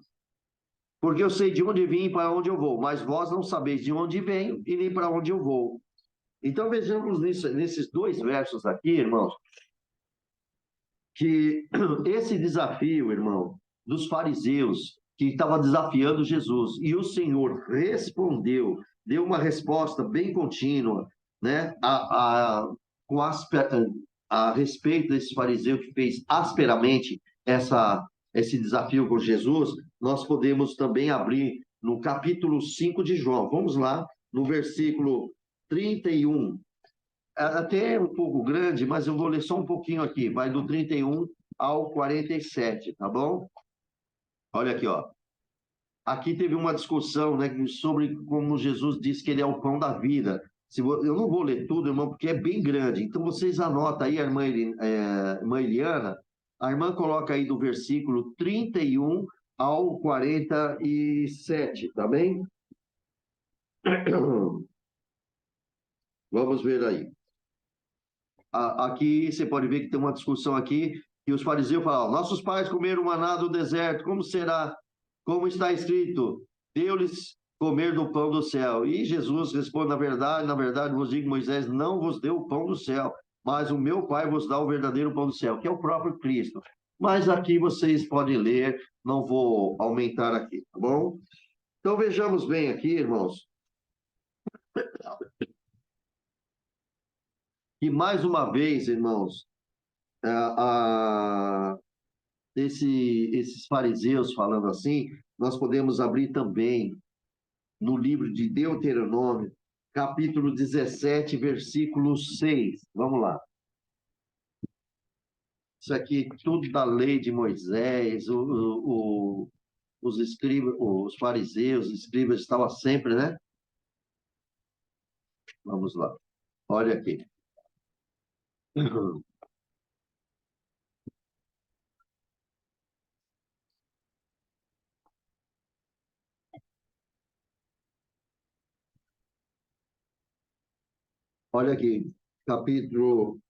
porque eu sei de onde vim e para onde eu vou, mas vós não sabeis de onde venho e nem para onde eu vou. Então vejamos nesses dois versos aqui, irmãos, que esse desafio, irmão, dos fariseus, que estava desafiando Jesus, e o Senhor respondeu, deu uma resposta bem contínua, né, com a respeito desse fariseu que fez asperamente esse desafio com Jesus, nós podemos também abrir no capítulo 5 de João. Vamos lá, no versículo 31. Até um pouco grande, mas eu vou ler só um pouquinho aqui. Vai do 31 ao 47, tá bom? Olha aqui, ó. Aqui teve uma discussão, né, sobre como Jesus disse que ele é o pão da vida. Eu não vou ler tudo, irmão, porque é bem grande. Então vocês anotam aí, a irmã Eliana, a irmã coloca aí do versículo 31 ao 47, tá bem? Vamos ver aí. Aqui você pode ver que tem uma discussão aqui, e os fariseus falam, nossos pais comeram maná do deserto, como será? Como está escrito, deu-lhes comer do pão do céu. E Jesus responde, na verdade vos digo, Moisés não vos deu o pão do céu, mas o meu Pai vos dá o verdadeiro pão do céu, que é o próprio Cristo. Mas aqui vocês podem ler, não vou aumentar aqui, tá bom? Então vejamos bem aqui, irmãos, que mais uma vez, irmãos, esses fariseus falando assim, nós podemos abrir também no livro de Deuteronômio, capítulo 17, versículo 6. Vamos lá. Isso aqui tudo da lei de Moisés, os fariseus, os escribas estavam sempre, né? Vamos lá. Olha aqui. Olha aqui, capítulo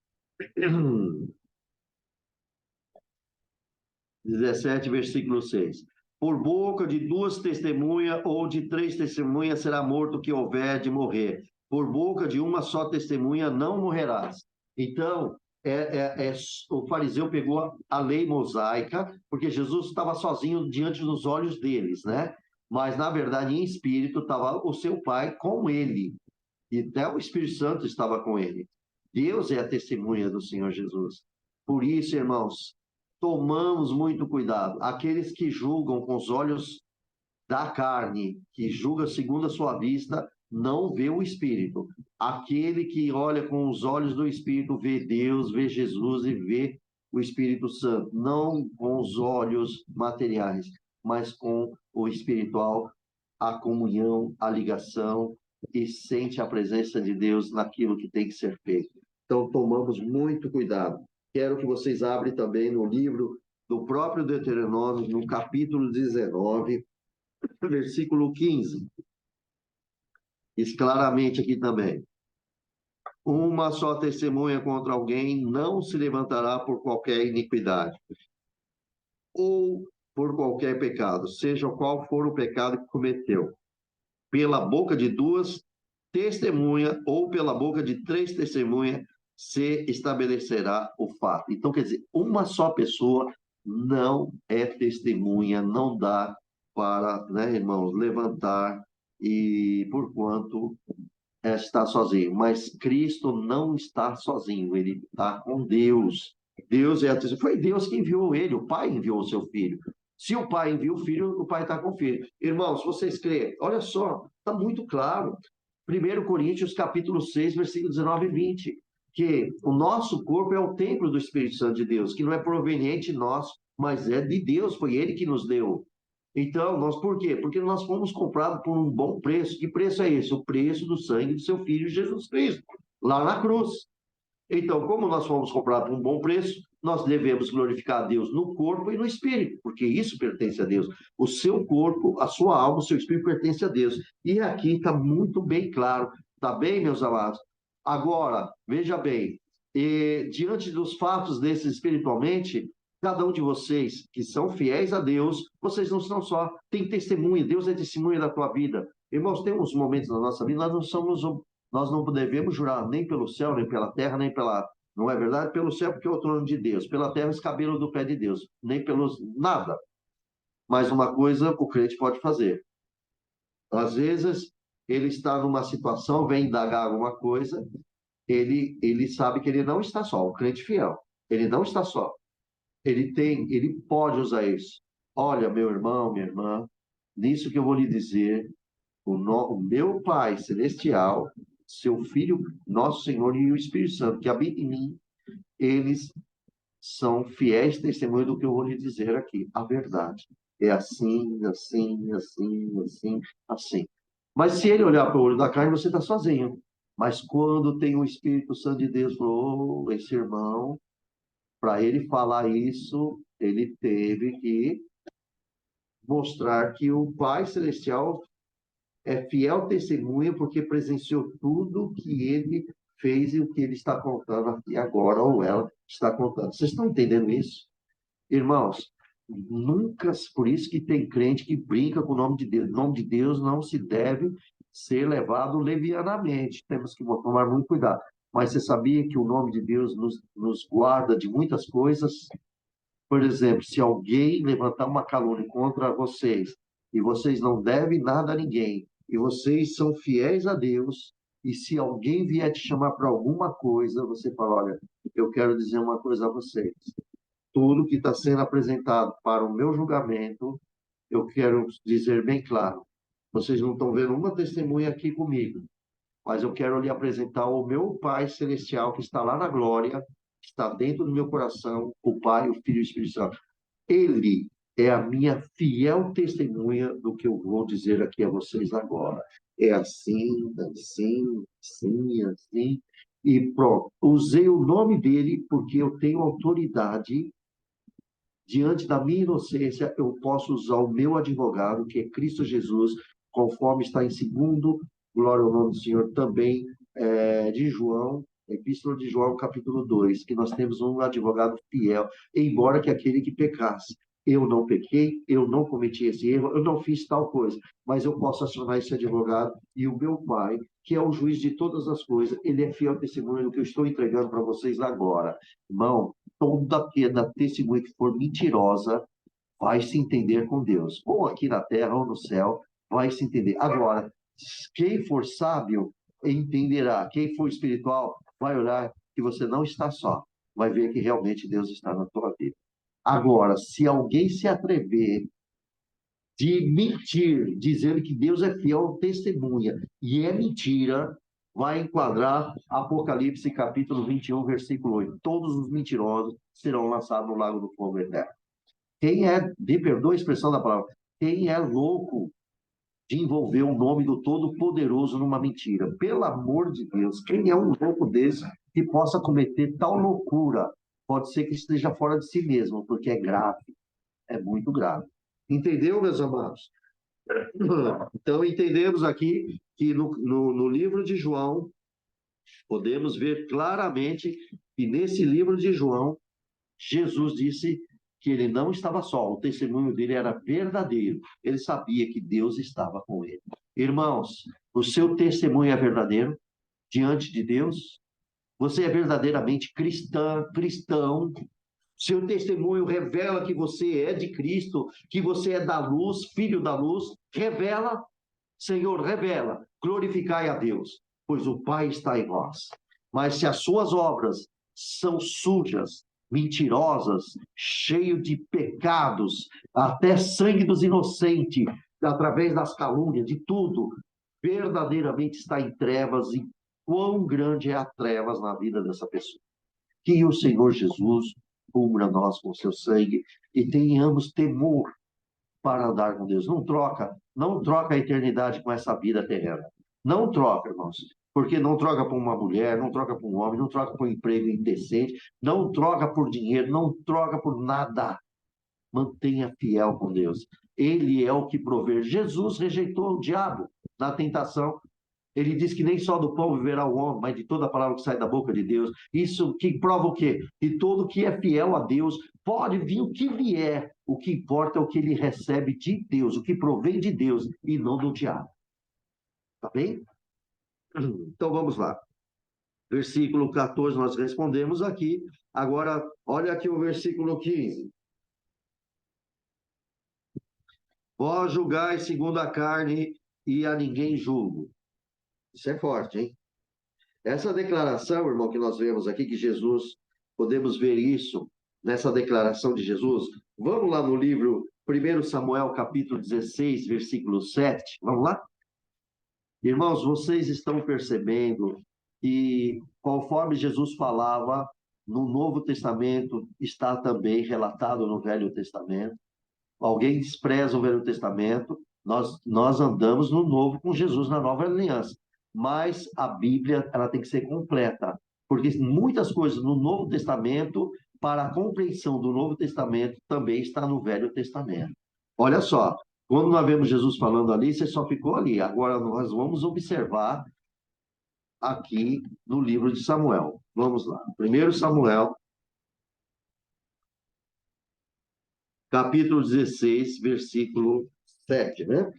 17, versículo 6. Por boca de duas testemunhas ou de três testemunhas será morto o que houver de morrer. Por boca de uma só testemunha não morrerás. Então, o fariseu pegou a lei mosaica, porque Jesus estava sozinho diante dos olhos deles, né? Mas, na verdade, em espírito, estava o seu pai com ele. E até o Espírito Santo estava com ele. Deus é a testemunha do Senhor Jesus. Por isso, irmãos, tomamos muito cuidado. Aqueles que julgam com os olhos da carne, que julga segundo a sua vista, não vê o Espírito. Aquele que olha com os olhos do Espírito vê Deus, vê Jesus e vê o Espírito Santo. Não com os olhos materiais, mas com o espiritual, a comunhão, a ligação, e sente a presença de Deus naquilo que tem que ser feito. Então, tomamos muito cuidado. Quero que vocês abrem também no livro do próprio Deuteronômio, no capítulo 19, versículo 15. Diz claramente aqui também. Uma só testemunha contra alguém não se levantará por qualquer iniquidade ou por qualquer pecado, seja qual for o pecado que cometeu. Pela boca de duas testemunhas ou pela boca de três testemunhas se estabelecerá o fato. Então, quer dizer, uma só pessoa não é testemunha, não dá para, né, irmãos, levantar e porquanto está sozinho. Mas Cristo não está sozinho, ele está com Deus. Deus é a testemunha. Foi Deus que enviou ele, o Pai enviou o seu Filho. Se o Pai envia o Filho, o Pai está com o Filho. Irmãos, vocês creem? Olha só, está muito claro. 1 Coríntios, capítulo 6, versículo 19 e 20. Que o nosso corpo é o templo do Espírito Santo de Deus, que não é proveniente nosso, mas é de Deus, foi Ele que nos deu. Então, por quê? Porque nós fomos comprados por um bom preço. Que preço é esse? O preço do sangue do seu Filho Jesus Cristo, lá na cruz. Então, como nós fomos comprados por um bom preço, nós devemos glorificar a Deus no corpo e no espírito, porque isso pertence a Deus. O seu corpo, a sua alma, o seu espírito pertence a Deus. E aqui está muito bem claro. Está bem, meus amados? Agora, veja bem, diante dos fatos desses espiritualmente, cada um de vocês que são fiéis a Deus, vocês não são só, tem testemunha, Deus é testemunha da tua vida. Irmãos, tem uns momentos na nossa vida, nós não devemos jurar nem pelo céu, nem pela terra, nem pela. Não é verdade? Pelo céu, porque é o trono de Deus. Pela terra, os cabelos do pé de Deus. Nem pelos. Nada. Mas uma coisa o crente pode fazer. Às vezes, ele está numa situação, vem indagar alguma coisa, ele sabe que ele não está só. O crente fiel. Ele não está só. Ele pode usar isso. Olha, meu irmão, minha irmã, nisso que eu vou lhe dizer, o meu Pai Celestial, seu Filho, nosso Senhor e o Espírito Santo, que habita em mim, eles são fiéis testemunhas do que eu vou lhe dizer aqui. A verdade. É assim, assim, assim, assim, assim. Mas se ele olhar para o olho da carne, você está sozinho. Mas quando tem o Espírito Santo de Deus, falou, oh, esse irmão, para ele falar isso, ele teve que mostrar que o Pai Celestial é fiel testemunha porque presenciou tudo que ele fez e o que ele está contando aqui agora, ou ela está contando. Vocês estão entendendo isso? Irmãos, nunca, por isso que tem crente que brinca com o nome de Deus. O nome de Deus não se deve ser levado levianamente. Temos que tomar muito cuidado. Mas você sabia que o nome de Deus nos guarda de muitas coisas? Por exemplo, se alguém levantar uma calúnia contra vocês, e vocês não devem nada a ninguém, e vocês são fiéis a Deus, e se alguém vier te chamar para alguma coisa, você fala, olha, eu quero dizer uma coisa a vocês. Tudo que está sendo apresentado para o meu julgamento, eu quero dizer bem claro. Vocês não estão vendo uma testemunha aqui comigo, mas eu quero lhe apresentar o meu Pai Celestial, que está lá na glória, que está dentro do meu coração, o Pai, o Filho e o Espírito Santo. Ele é a minha fiel testemunha do que eu vou dizer aqui a vocês agora. É assim, assim, assim, assim. E pronto. Usei o nome dele porque eu tenho autoridade. Diante da minha inocência, eu posso usar o meu advogado, que é Cristo Jesus, conforme está em segundo, glória ao nome do Senhor, também de João, Epístola de João, capítulo 2, que nós temos um advogado fiel, embora que aquele que pecasse. Eu não pequei, eu não cometi esse erro, eu não fiz tal coisa, mas eu posso acionar esse advogado e o meu Pai, que é o juiz de todas as coisas, ele é fiel testemunho do que eu estou entregando para vocês agora. Irmão, toda pena testemunha que for mentirosa vai se entender com Deus, ou aqui na terra ou no céu, vai se entender. Agora, quem for sábio entenderá, quem for espiritual vai olhar que você não está só, vai ver que realmente Deus está na tua vida. Agora, se alguém se atrever de mentir, dizendo que Deus é fiel testemunha, e é mentira, vai enquadrar Apocalipse capítulo 21, versículo 8. Todos os mentirosos serão lançados no lago do fogo eterno. Quem é, me perdoa a expressão da palavra, quem é louco de envolver o nome do Todo-Poderoso numa mentira? Pelo amor de Deus, quem é um louco desse que possa cometer tal loucura? Pode ser que esteja fora de si mesmo, porque é grave, é muito grave. Entendeu, meus amados? Então, entendemos aqui que no livro de João, podemos ver claramente que nesse livro de João, Jesus disse que ele não estava só, o testemunho dele era verdadeiro. Ele sabia que Deus estava com ele. Irmãos, o seu testemunho é verdadeiro diante de Deus? Você é verdadeiramente cristão? Seu testemunho revela que você é de Cristo, que você é da luz, filho da luz? Revela, Senhor, revela. Glorificai a Deus, pois o Pai está em vós. Mas se as suas obras são sujas, mentirosas, cheio de pecados, até sangue dos inocentes, através das calúnias, de tudo, verdadeiramente está em trevas, e quão grande é a trevas na vida dessa pessoa. Que o Senhor Jesus cubra nós com seu sangue e tenhamos temor para andar com Deus. Não troca a eternidade com essa vida terrena. Não troca, irmãos. Porque não troca por uma mulher, não troca por um homem, não troca por um emprego indecente, não troca por dinheiro, não troca por nada. Mantenha fiel com Deus. Ele é o que provê. Jesus rejeitou o diabo na tentação. Ele diz que nem só do pão viverá o homem, mas de toda a palavra que sai da boca de Deus. Isso que prova o quê? Que todo que é fiel a Deus, pode vir o que vier, o que importa é o que ele recebe de Deus, o que provém de Deus e não do diabo. Tá bem? Então vamos lá. Versículo 14 nós respondemos aqui. Agora, olha aqui o versículo 15. Vós julgais segundo a carne e a ninguém julgo. Isso é forte, hein? Essa declaração, irmão, que nós vemos aqui, que Jesus, podemos ver isso nessa declaração de Jesus. Vamos lá no livro 1 Samuel, capítulo 16, versículo 7. Vamos lá? Irmãos, vocês estão percebendo que, conforme Jesus falava no Novo Testamento, está também relatado no Velho Testamento. Alguém despreza o Velho Testamento, nós andamos no Novo com Jesus na Nova Aliança. Mas a Bíblia ela tem que ser completa, porque muitas coisas no Novo Testamento, para a compreensão do Novo Testamento, também está no Velho Testamento. Olha só, quando nós vemos Jesus falando ali, você só ficou ali. Agora nós vamos observar aqui no livro de Samuel. Vamos lá. 1 Samuel, capítulo 16, versículo 7, né?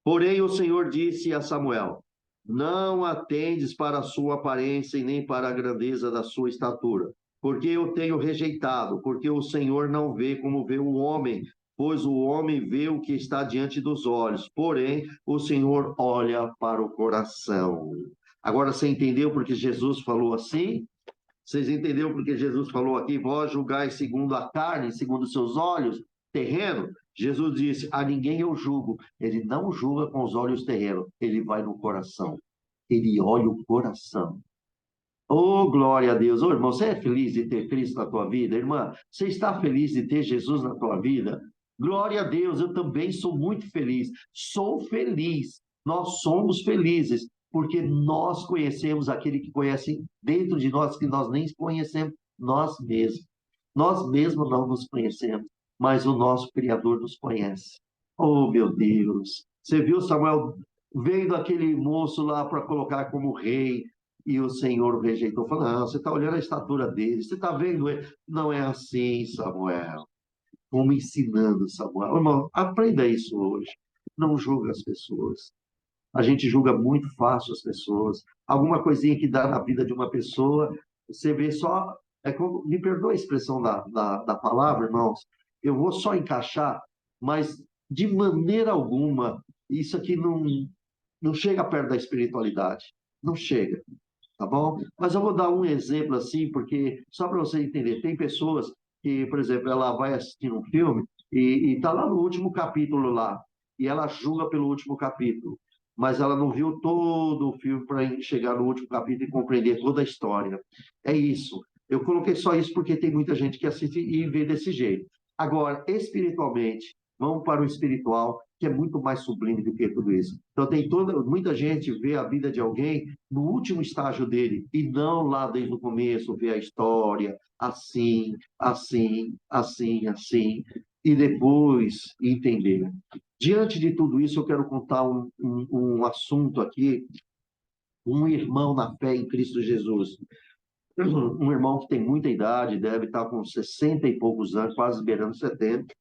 Porém, o Senhor disse a Samuel: não atendes para a sua aparência e nem para a grandeza da sua estatura, porque eu tenho rejeitado, porque o Senhor não vê como vê o homem, pois o homem vê o que está diante dos olhos, porém o Senhor olha para o coração. Agora você entendeu porque Jesus falou assim? Vocês entenderam porque Jesus falou aqui, vós julgais segundo a carne, segundo os seus olhos, terreno? Jesus disse, a ninguém eu julgo. Ele não julga com os olhos terrenos, ele vai no coração. Ele olha o coração. Oh, glória a Deus. Oh, irmão, você é feliz de ter Cristo na tua vida? Irmã, você está feliz de ter Jesus na tua vida? Glória a Deus, eu também sou muito feliz. Sou feliz. Nós somos felizes, porque nós conhecemos aquele que conhece dentro de nós, que nós nem conhecemos nós mesmos. Nós mesmos não nos conhecemos, mas o nosso Criador nos conhece. Oh, meu Deus. Você viu Samuel vendo aquele moço lá para colocar como rei, e o Senhor o rejeitou, falou, não, você está olhando a estatura dele, você está vendo ele. Não é assim, Samuel. Como ensinando, Samuel. Irmão, aprenda isso hoje. Não julga as pessoas. A gente julga muito fácil as pessoas. Alguma coisinha que dá na vida de uma pessoa, você vê só. É como, me perdoa a expressão da palavra, irmãos. Eu vou só encaixar, mas de maneira alguma, isso aqui não chega perto da espiritualidade. Não chega, tá bom? Mas eu vou dar um exemplo assim, porque só para você entender, tem pessoas que, por exemplo, ela vai assistir um filme e está lá no último capítulo lá, e ela julga pelo último capítulo, mas ela não viu todo o filme para chegar no último capítulo e compreender toda a história. É isso. Eu coloquei só isso porque tem muita gente que assiste e vê desse jeito. Agora, espiritualmente, vamos para o espiritual, que é muito mais sublime do que tudo isso. Então, muita gente vê a vida de alguém no último estágio dele, e não lá desde o começo, vê a história, assim, assim, assim, assim, e depois entender. Diante de tudo isso, eu quero contar um assunto aqui, um irmão na fé em Cristo Jesus. Um irmão que tem muita idade, deve estar com 60 e poucos anos, quase beirando 70.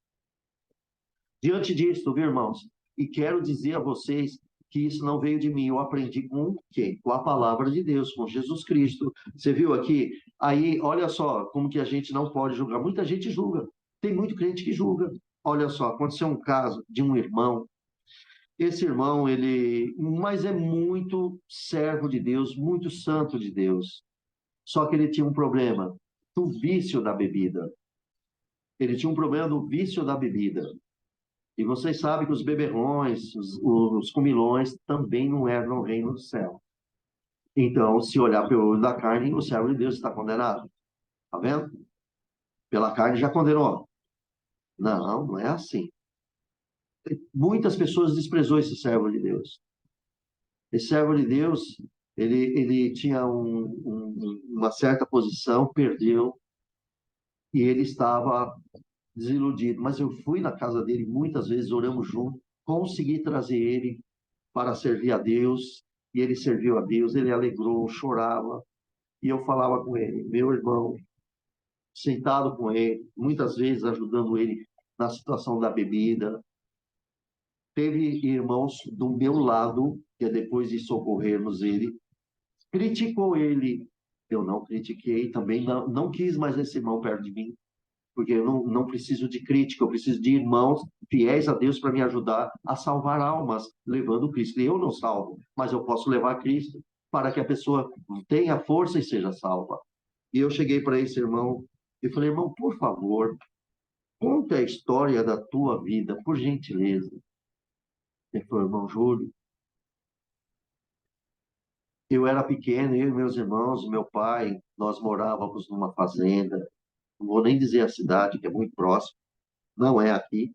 Diante disso, viu, irmãos? E quero dizer a vocês que isso não veio de mim, eu aprendi com quem? Com a palavra de Deus, com Jesus Cristo. Você viu aqui? Aí, olha só, como que a gente não pode julgar. Muita gente julga. Tem muito crente que julga. Olha só, aconteceu um caso de um irmão. Esse irmão, mas é muito servo de Deus, muito santo de Deus. Só que ele tinha um problema do vício da bebida. Ele tinha um problema do vício da bebida. E vocês sabem que os beberrões, os comilões, também não herdam o reino do céu. Então, se olhar pelo olho da carne, o servo de Deus está condenado. Está vendo? Pela carne já condenou. Não, não é assim. Muitas pessoas desprezou esse servo de Deus. Esse servo de Deus, ele tinha uma certa posição, perdeu, e ele estava desiludido. Mas eu fui na casa dele muitas vezes, oramos juntos, consegui trazer ele para servir a Deus, e ele serviu a Deus, ele alegrou, chorava, e eu falava com ele, meu irmão, sentado com ele, muitas vezes ajudando ele na situação da bebida. Teve irmãos do meu lado, que depois de socorrermos ele, criticou ele. Eu não critiquei, também não quis mais esse irmão perto de mim, porque eu não preciso de crítica, eu preciso de irmãos fiéis a Deus para me ajudar a salvar almas, levando Cristo. Eu não salvo, mas eu posso levar Cristo para que a pessoa tenha força e seja salva. E eu cheguei para esse irmão e falei, irmão, por favor, conta a história da tua vida, por gentileza. Ele falou, irmão Júlio, eu era pequeno, eu e meus irmãos, meu pai, nós morávamos numa fazenda, não vou nem dizer a cidade, que é muito próximo, não é aqui.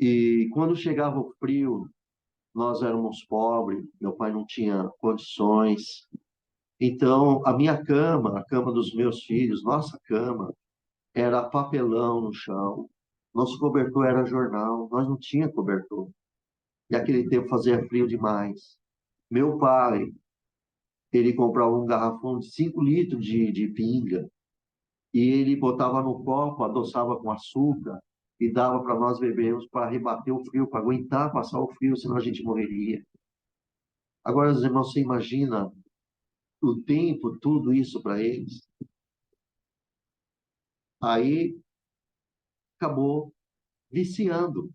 E quando chegava o frio, nós éramos pobres, meu pai não tinha condições. Então, a minha cama, a cama dos meus filhos, nossa cama, era papelão no chão. Nosso cobertor era jornal, nós não tinha cobertor. E aquele tempo fazia frio demais. Meu pai, ele comprava um garrafão de 5 litros de pinga e ele botava no copo, adoçava com açúcar e dava para nós bebermos para rebater o frio, para aguentar passar o frio, senão a gente morreria. Agora, os irmãos, você imagina o tempo, tudo isso para eles? Aí acabou viciando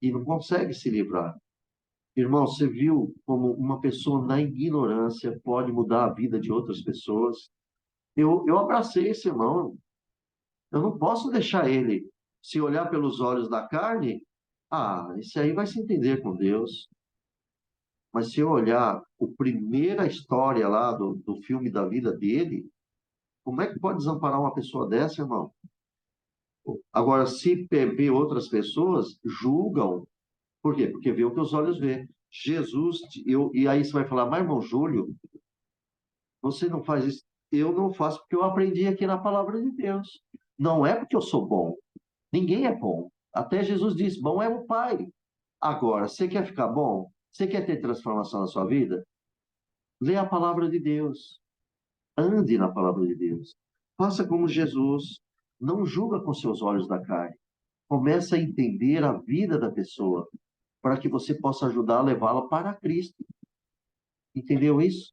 e não consegue se livrar. Irmão, você viu como uma pessoa na ignorância pode mudar a vida de outras pessoas? Eu abracei esse irmão. Eu não posso deixar ele se olhar pelos olhos da carne. Ah, isso aí vai se entender com Deus. Mas se eu olhar a primeira história lá do filme da vida dele, como é que pode desamparar uma pessoa dessa, irmão? Agora, se vê outras pessoas, julgam. Por quê? Porque vê o que os olhos vê. Jesus, e aí você vai falar, mas irmão Júlio, você não faz isso. Eu não faço porque eu aprendi aqui na palavra de Deus. Não é porque eu sou bom. Ninguém é bom. Até Jesus disse: bom é o Pai. Agora, você quer ficar bom? Você quer ter transformação na sua vida? Lê a palavra de Deus. Ande na palavra de Deus. Faça como Jesus. Não julga com seus olhos da carne. Comece a entender a vida da pessoa para que você possa ajudar a levá-la para Cristo. Entendeu isso?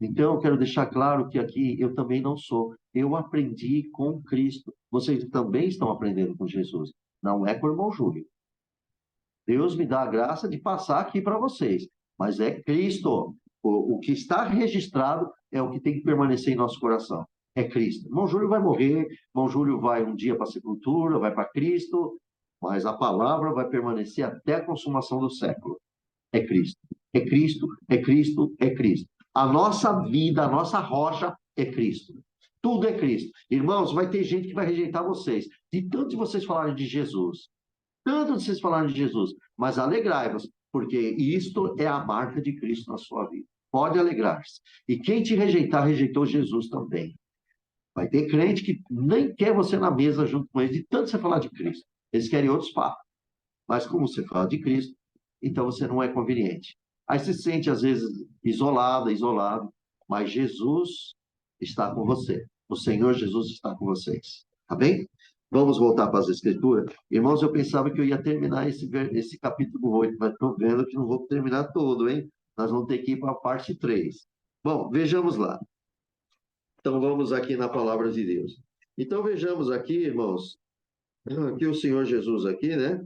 Então, eu quero deixar claro que aqui eu também não sou. Eu aprendi com Cristo. Vocês também estão aprendendo com Jesus. Não é com o irmão Júlio. Deus me dá a graça de passar aqui para vocês. Mas é Cristo. O que está registrado é o que tem que permanecer em nosso coração. É Cristo. Irmão Júlio vai morrer, irmão Júlio vai um dia para a sepultura, vai para Cristo, mas a palavra vai permanecer até a consumação do século. É Cristo. É Cristo, é Cristo, é Cristo. A nossa vida, a nossa rocha é Cristo. Tudo é Cristo. Irmãos, vai ter gente que vai rejeitar vocês. De tanto de vocês falarem de Jesus, tanto de vocês falarem de Jesus, mas alegrai-vos, porque isto é a marca de Cristo na sua vida. Pode alegrar-se. E quem te rejeitar, rejeitou Jesus também. Vai ter crente que nem quer você na mesa junto com eles, de tanto você falar de Cristo. Eles querem outros papos. Mas como você fala de Cristo, então você não é conveniente. Aí se sente, às vezes, isolada, isolado, mas Jesus está com você. O Senhor Jesus está com vocês. Tá bem? Vamos voltar para as Escrituras. Irmãos, eu pensava que eu ia terminar esse capítulo 8, mas estou vendo que não vou terminar todo, hein? Nós vamos ter que ir para a parte 3. Bom, vejamos lá. Então, vamos aqui na palavra de Deus. Então, vejamos aqui, irmãos, que o Senhor Jesus aqui, né?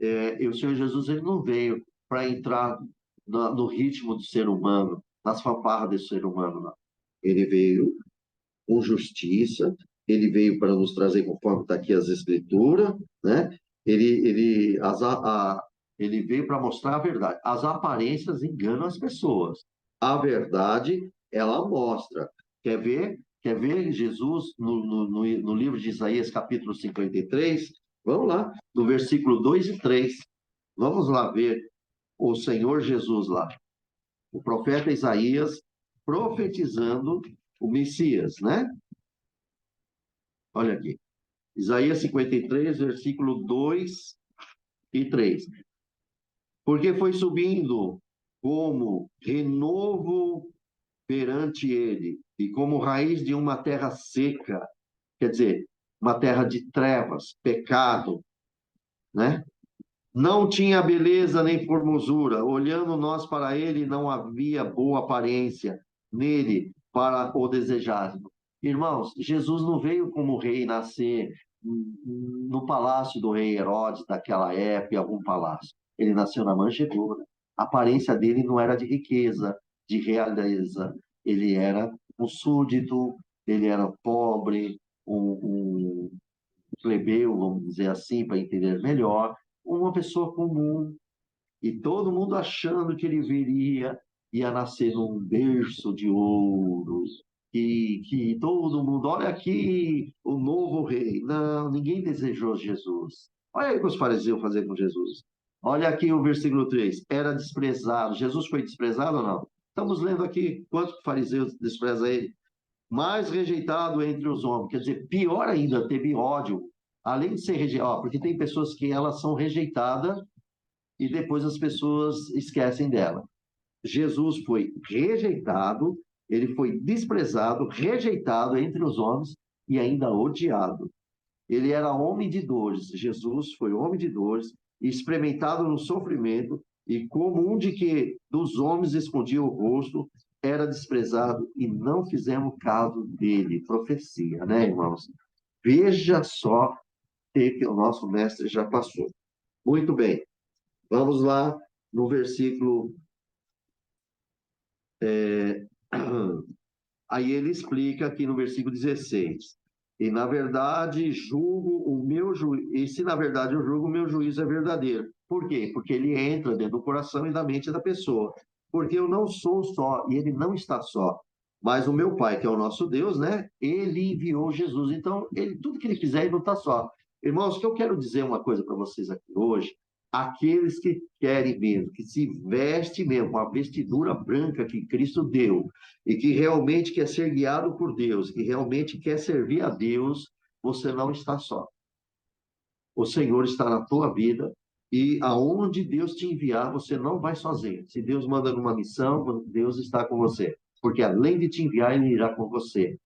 E o Senhor Jesus ele não veio para entrar no ritmo do ser humano, nas fanfarras do ser humano, não. Ele veio com justiça, ele veio para nos trazer, conforme está aqui as Escrituras, né? Ele veio para mostrar a verdade. As aparências enganam as pessoas. A verdade, ela mostra. Quer ver? Quer ver Jesus no livro de Isaías, capítulo 53? Vamos lá, no versículo 2 e 3. Vamos lá ver o Senhor Jesus lá. O profeta Isaías profetizando o Messias, né? Olha aqui. Isaías 53, versículo 2 e 3. Porque foi subindo como renovo perante ele, e como raiz de uma terra seca, quer dizer, uma terra de trevas, pecado, né? Não tinha beleza nem formosura, olhando nós para ele, não havia boa aparência nele para o desejar. Irmãos, Jesus não veio como rei nascer no palácio do rei Herodes daquela época, em algum palácio. Ele nasceu na manjedoura. A aparência dele não era de riqueza, de realeza. Ele era um súdito, ele era pobre, um plebeu, vamos dizer assim, para entender melhor, uma pessoa comum, e todo mundo achando que ele viria, ia nascer num berço de ouro, que todo mundo, olha aqui o novo rei. Não, ninguém desejou Jesus. Olha aí o que os fariseus faziam com Jesus. Olha aqui o versículo 3. Era desprezado. Jesus foi desprezado ou não? Estamos lendo aqui quantos fariseus desprezam ele. Mais rejeitado entre os homens. Quer dizer, pior ainda, teve ódio. Além de ser rejeitado, porque tem pessoas que elas são rejeitadas e depois as pessoas esquecem dela. Jesus foi rejeitado, ele foi desprezado, rejeitado entre os homens e ainda odiado. Ele era homem de dores. Jesus foi homem de dores, experimentado no sofrimento e como um de que dos homens escondia o rosto, era desprezado e não fizemos caso dele. Profecia, né, irmãos? Veja só o que o nosso mestre já passou. Muito bem. Vamos lá no versículo. Aí ele explica aqui no versículo 16. E na verdade julgo o meu juízo. E se na verdade eu julgo, o meu juízo é verdadeiro. Por quê? Porque ele entra dentro do coração e da mente da pessoa. Porque eu não sou só, e ele não está só. Mas o meu Pai, que é o nosso Deus, né? Ele enviou Jesus. Então, tudo que ele fizer, ele não está só. Irmãos, que eu quero dizer uma coisa para vocês aqui hoje. Aqueles que querem mesmo, que se veste mesmo com a vestidura branca que Cristo deu, e que realmente quer ser guiado por Deus, que realmente quer servir a Deus, você não está só. O Senhor está na tua vida e aonde Deus te enviar, você não vai sozinho. Se Deus manda numa missão, Deus está com você, porque além de te enviar, Ele irá com você.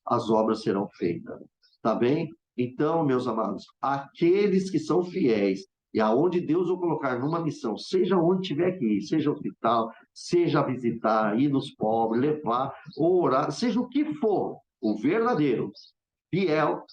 As obras serão feitas. Tá bem? Então, meus amados, aqueles que são fiéis e aonde Deus o colocar numa missão, seja onde tiver que ir, seja hospital, seja visitar, ir nos pobres, levar, orar, seja o que for, o verdadeiro, fiel,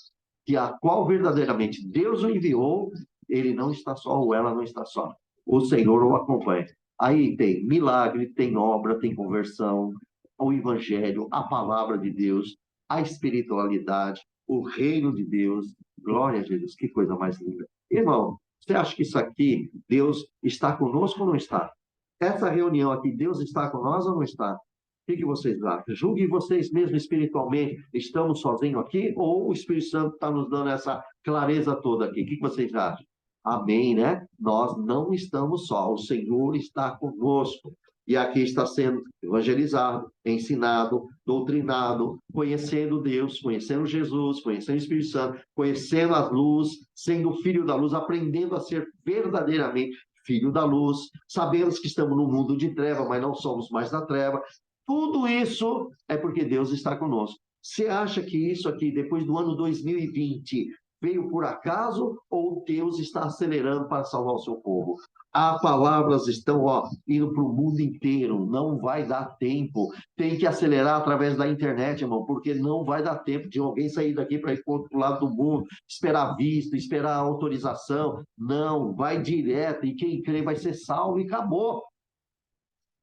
que a qual verdadeiramente Deus o enviou, ele não está só ou ela não está só. O Senhor o acompanha. Aí tem milagre, tem obra, tem conversão, o evangelho, a palavra de Deus, a espiritualidade, o reino de Deus. Glória a Jesus, que coisa mais linda. Irmão, você acha que isso aqui, Deus está conosco ou não está? Essa reunião aqui, Deus está com nós ou não está? O que vocês acham? Julguem vocês mesmos espiritualmente, estamos sozinhos aqui ou o Espírito Santo está nos dando essa clareza toda aqui? O que vocês acham? Amém, né? Nós não estamos só, o Senhor está conosco. E aqui está sendo evangelizado, ensinado, doutrinado, conhecendo Deus, conhecendo Jesus, conhecendo o Espírito Santo, conhecendo a luz, sendo filho da luz, aprendendo a ser verdadeiramente filho da luz. Sabemos que estamos no mundo de treva, mas não somos mais da treva. Tudo isso é porque Deus está conosco. Você acha que isso aqui, depois do ano 2020, veio por acaso ou Deus está acelerando para salvar o seu povo? As palavras estão indo para o mundo inteiro, não vai dar tempo. Tem que acelerar através da internet, irmão, porque não vai dar tempo de alguém sair daqui para ir para o outro lado do mundo, esperar visto, esperar autorização. Não, vai direto e quem crê vai ser salvo e acabou.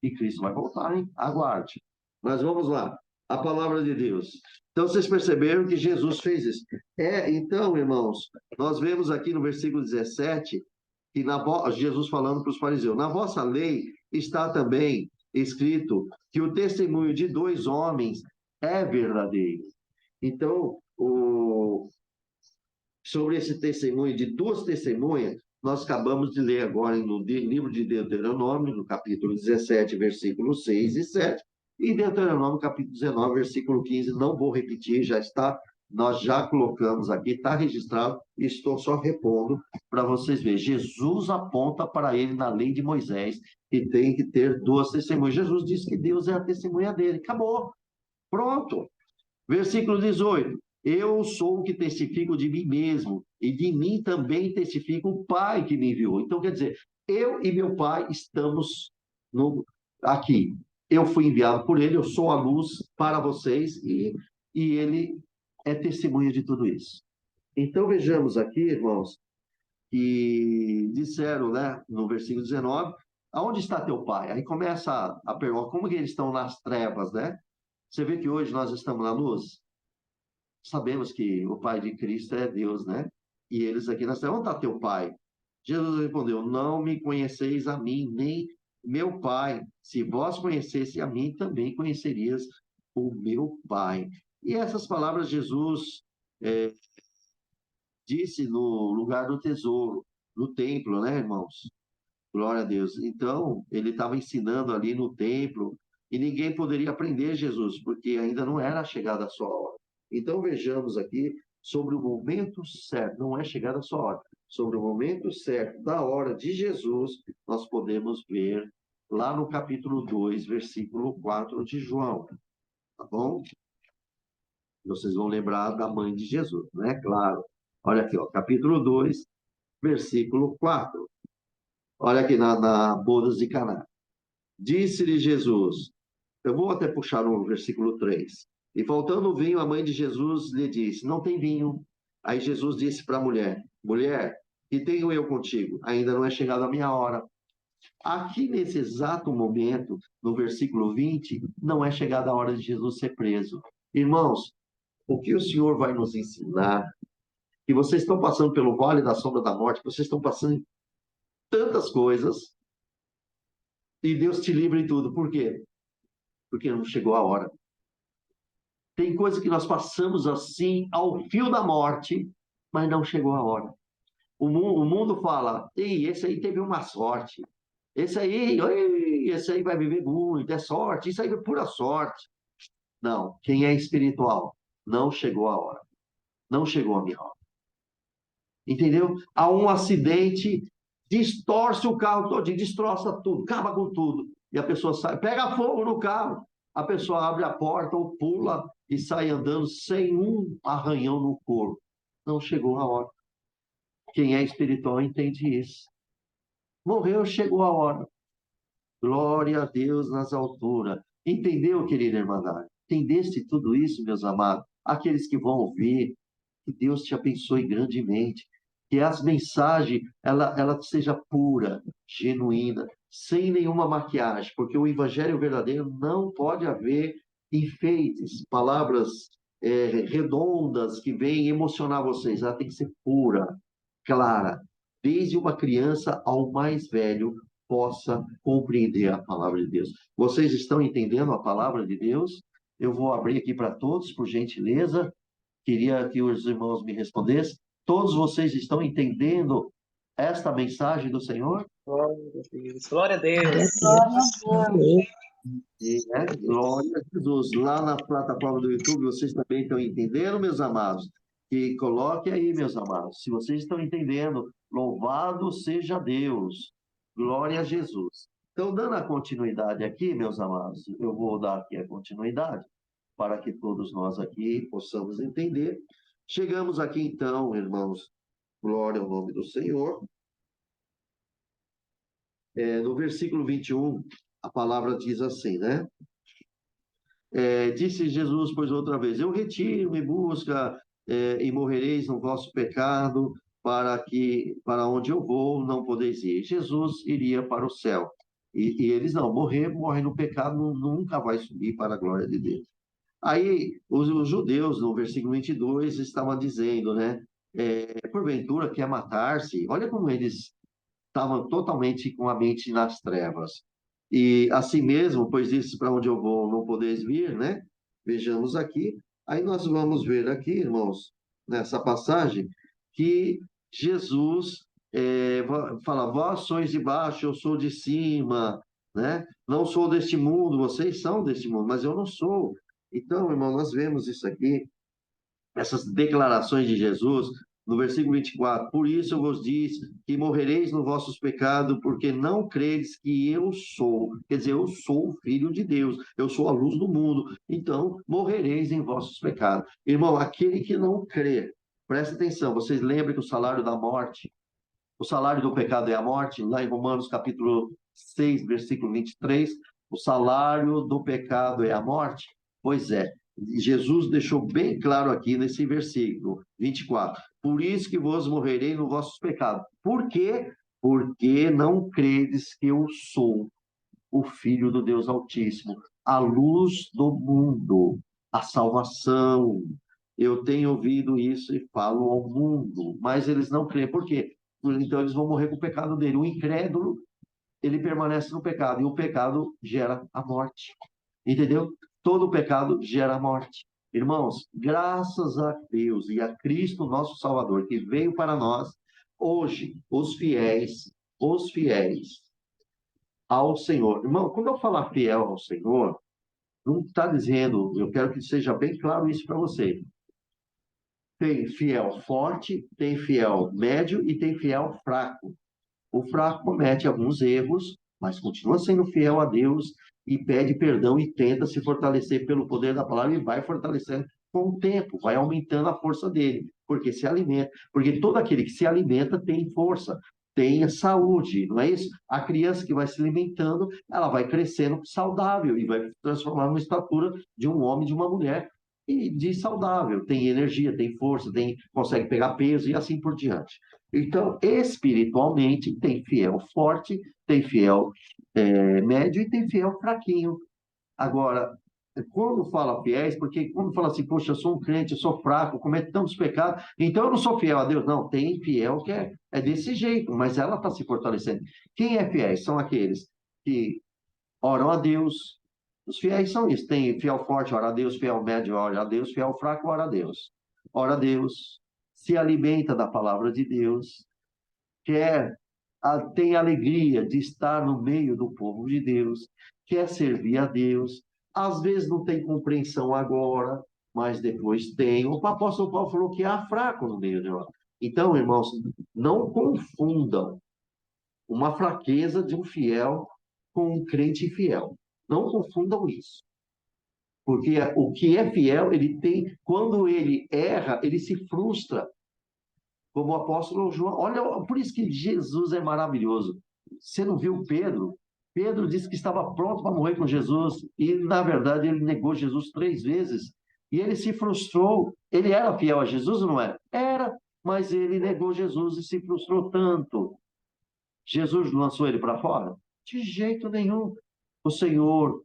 E Cristo vai voltar, hein? Aguarde. Mas vamos lá. A palavra de Deus. Então, vocês perceberam que Jesus fez isso. Então, irmãos, nós vemos aqui no versículo 17, que Jesus falando para os fariseus, na vossa lei está também escrito que o testemunho de dois homens é verdadeiro. Então, sobre esse testemunho de duas testemunhas, nós acabamos de ler agora no livro de Deuteronômio, no capítulo 17, versículos 6 e 7, e Deuteronômio, capítulo 19, versículo 15. Não vou repetir, já está, nós já colocamos aqui, está registrado, e estou só repondo para vocês verem. Jesus aponta para ele na lei de Moisés que tem que ter duas testemunhas. Jesus disse que Deus é a testemunha dele. Acabou. Pronto. Versículo 18. Eu sou o que testifico de mim mesmo, e de mim também testifica o Pai que me enviou. Então, quer dizer, eu e meu Pai estamos aqui. Eu fui enviado por ele, eu sou a luz para vocês, e ele é testemunha de tudo isso. Então, vejamos aqui, irmãos, que disseram, né, no versículo 19, aonde está teu Pai? Aí começa a pergunta, como que eles estão nas trevas, né? Você vê que hoje nós estamos na luz? Sabemos que o Pai de Cristo é Deus, né? E eles aqui nós onde está teu Pai? Jesus respondeu, não me conheceis a mim, nem meu Pai. Se vós conhecesse a mim, também conhecerias o meu Pai. E essas palavras Jesus disse no lugar do tesouro, no templo, né, irmãos? Glória a Deus. Então, ele estava ensinando ali no templo, e ninguém poderia aprender Jesus, porque ainda não era chegada a sua hora. Então, vejamos aqui sobre o momento certo, não é chegada a sua hora, sobre o momento certo da hora de Jesus, nós podemos ver lá no capítulo 2, versículo 4 de João, tá bom? Vocês vão lembrar da mãe de Jesus, né? Claro. Olha aqui, ó, capítulo 2, versículo 4. Olha aqui na Bodas de Caná. Disse-lhe Jesus, eu vou até puxar no versículo 3. E faltando o vinho, a mãe de Jesus lhe disse, não tem vinho. Aí Jesus disse para a mulher, mulher, que tenho eu contigo? Ainda não é chegada a minha hora. Aqui nesse exato momento, no versículo 20, não é chegada a hora de Jesus ser preso. Irmãos, o que o Senhor vai nos ensinar? Que vocês estão passando pelo vale da sombra da morte, que vocês estão passando em tantas coisas, e Deus te livra em tudo. Por quê? Porque não chegou a hora. Tem coisa que nós passamos assim ao fio da morte, mas não chegou a hora. O mundo fala, ei, esse aí teve uma sorte. Esse aí vai viver muito, é sorte, isso aí é pura sorte. Não, quem é espiritual, não chegou a hora. Não chegou a minha hora. Entendeu? Há um acidente, distorce o carro todo, destroça tudo, acaba com tudo. E a pessoa sai, pega fogo no carro. A pessoa abre a porta ou pula e sai andando sem um arranhão no corpo. Não chegou a hora. Quem é espiritual entende isso. Morreu, chegou a hora. Glória a Deus nas alturas. Entendeu, querida irmandade? Entendeste tudo isso, meus amados? Aqueles que vão ouvir, que Deus te abençoe grandemente. Que as mensagens, ela seja pura, genuína, sem nenhuma maquiagem, porque o evangelho verdadeiro não pode haver enfeites, palavras redondas que vêm emocionar vocês. Ela tem que ser pura, clara, desde uma criança ao mais velho possa compreender a palavra de Deus. Vocês estão entendendo a palavra de Deus? Eu vou abrir aqui para todos, por gentileza. Queria que os irmãos me respondessem. Todos vocês estão entendendo esta mensagem do Senhor? Glória a Deus. Glória a Deus. Glória a Jesus. Lá na plataforma do YouTube, vocês também estão entendendo, meus amados? Que coloque aí, meus amados. Se vocês estão entendendo, louvado seja Deus. Glória a Jesus. Então, dando a continuidade aqui, meus amados, eu vou dar aqui a continuidade para que todos nós aqui possamos entender. Chegamos aqui, então, irmãos, glória ao nome do Senhor. No versículo 21, a palavra diz assim, né? Disse Jesus, pois outra vez, eu retiro-me, busca, e morrereis no vosso pecado, para onde eu vou não podeis ir. Jesus iria para o céu. E eles não, morrem no pecado, nunca vai subir para a glória de Deus. Aí, os judeus, no versículo 22, estavam dizendo, né? Porventura quer matar-se. Olha como eles estavam totalmente com a mente nas trevas. E assim mesmo, pois disse para onde eu vou, não podeis vir, né? Vejamos aqui. Aí nós vamos ver aqui, irmãos, nessa passagem, que Jesus fala, vós sois de baixo, eu sou de cima, né? Não sou deste mundo, vocês são deste mundo, mas eu não sou. Então, irmão, nós vemos isso aqui, essas declarações de Jesus, no versículo 24: por isso eu vos disse que morrereis nos vossos pecados, porque não credes que eu sou. Quer dizer, eu sou o Filho de Deus, eu sou a luz do mundo, então morrereis em vossos pecados. Irmão, aquele que não crê, presta atenção, vocês lembram que o salário da morte, o salário do pecado é a morte, lá em Romanos capítulo 6, versículo 23, o salário do pecado é a morte? Pois é, Jesus deixou bem claro aqui nesse versículo 24. Por isso que vos morrerei nos vossos pecados. Por quê? Porque não credes que eu sou o Filho do Deus Altíssimo, a luz do mundo, a salvação. Eu tenho ouvido isso e falo ao mundo, mas eles não creem. Por quê? Então eles vão morrer com o pecado dele. O incrédulo, ele permanece no pecado, e o pecado gera a morte. Entendeu? Todo pecado gera a morte. Irmãos, graças a Deus e a Cristo, nosso Salvador, que veio para nós, hoje, os fiéis ao Senhor. Irmão, quando eu falar fiel ao Senhor, não está dizendo, eu quero que seja bem claro isso para você. Tem fiel forte, tem fiel médio e tem fiel fraco. O fraco comete alguns erros, mas continua sendo fiel a Deus e pede perdão e tenta se fortalecer pelo poder da palavra e vai fortalecendo com o tempo, vai aumentando a força dele, porque se alimenta, porque todo aquele que se alimenta tem força, tem saúde, não é isso? A criança que vai se alimentando, ela vai crescendo saudável e vai transformar numa estatura de um homem, de uma mulher e de saudável, tem energia, tem força, consegue pegar peso e assim por diante. Então, espiritualmente, tem fiel forte, tem fiel médio e tem fiel fraquinho. Agora, quando fala fiéis, porque quando fala assim, poxa, eu sou um crente, eu sou fraco, cometo tantos pecados, então eu não sou fiel a Deus. Não, tem fiel que é desse jeito, mas ela está se fortalecendo. Quem é fiéis? São aqueles que oram a Deus. Os fiéis são isso. Tem fiel forte, ora a Deus, fiel médio, ora a Deus, fiel fraco, ora a Deus. Ora a Deus, se alimenta da palavra de Deus, tem alegria de estar no meio do povo de Deus, quer servir a Deus, às vezes não tem compreensão agora, mas depois tem. O apóstolo Paulo falou que há fraco no meio de nós. Então, irmãos, não confundam uma fraqueza de um fiel com um crente infiel. Não confundam isso. Porque o que é fiel, ele tem, quando ele erra, ele se frustra. Como o apóstolo João, olha, por isso que Jesus é maravilhoso. Você não viu Pedro? Pedro disse que estava pronto para morrer com Jesus e, na verdade, ele negou Jesus 3 vezes. E ele se frustrou. Ele era fiel a Jesus ou não era? Era, mas ele negou Jesus e se frustrou tanto. Jesus lançou ele para fora? De jeito nenhum. O Senhor,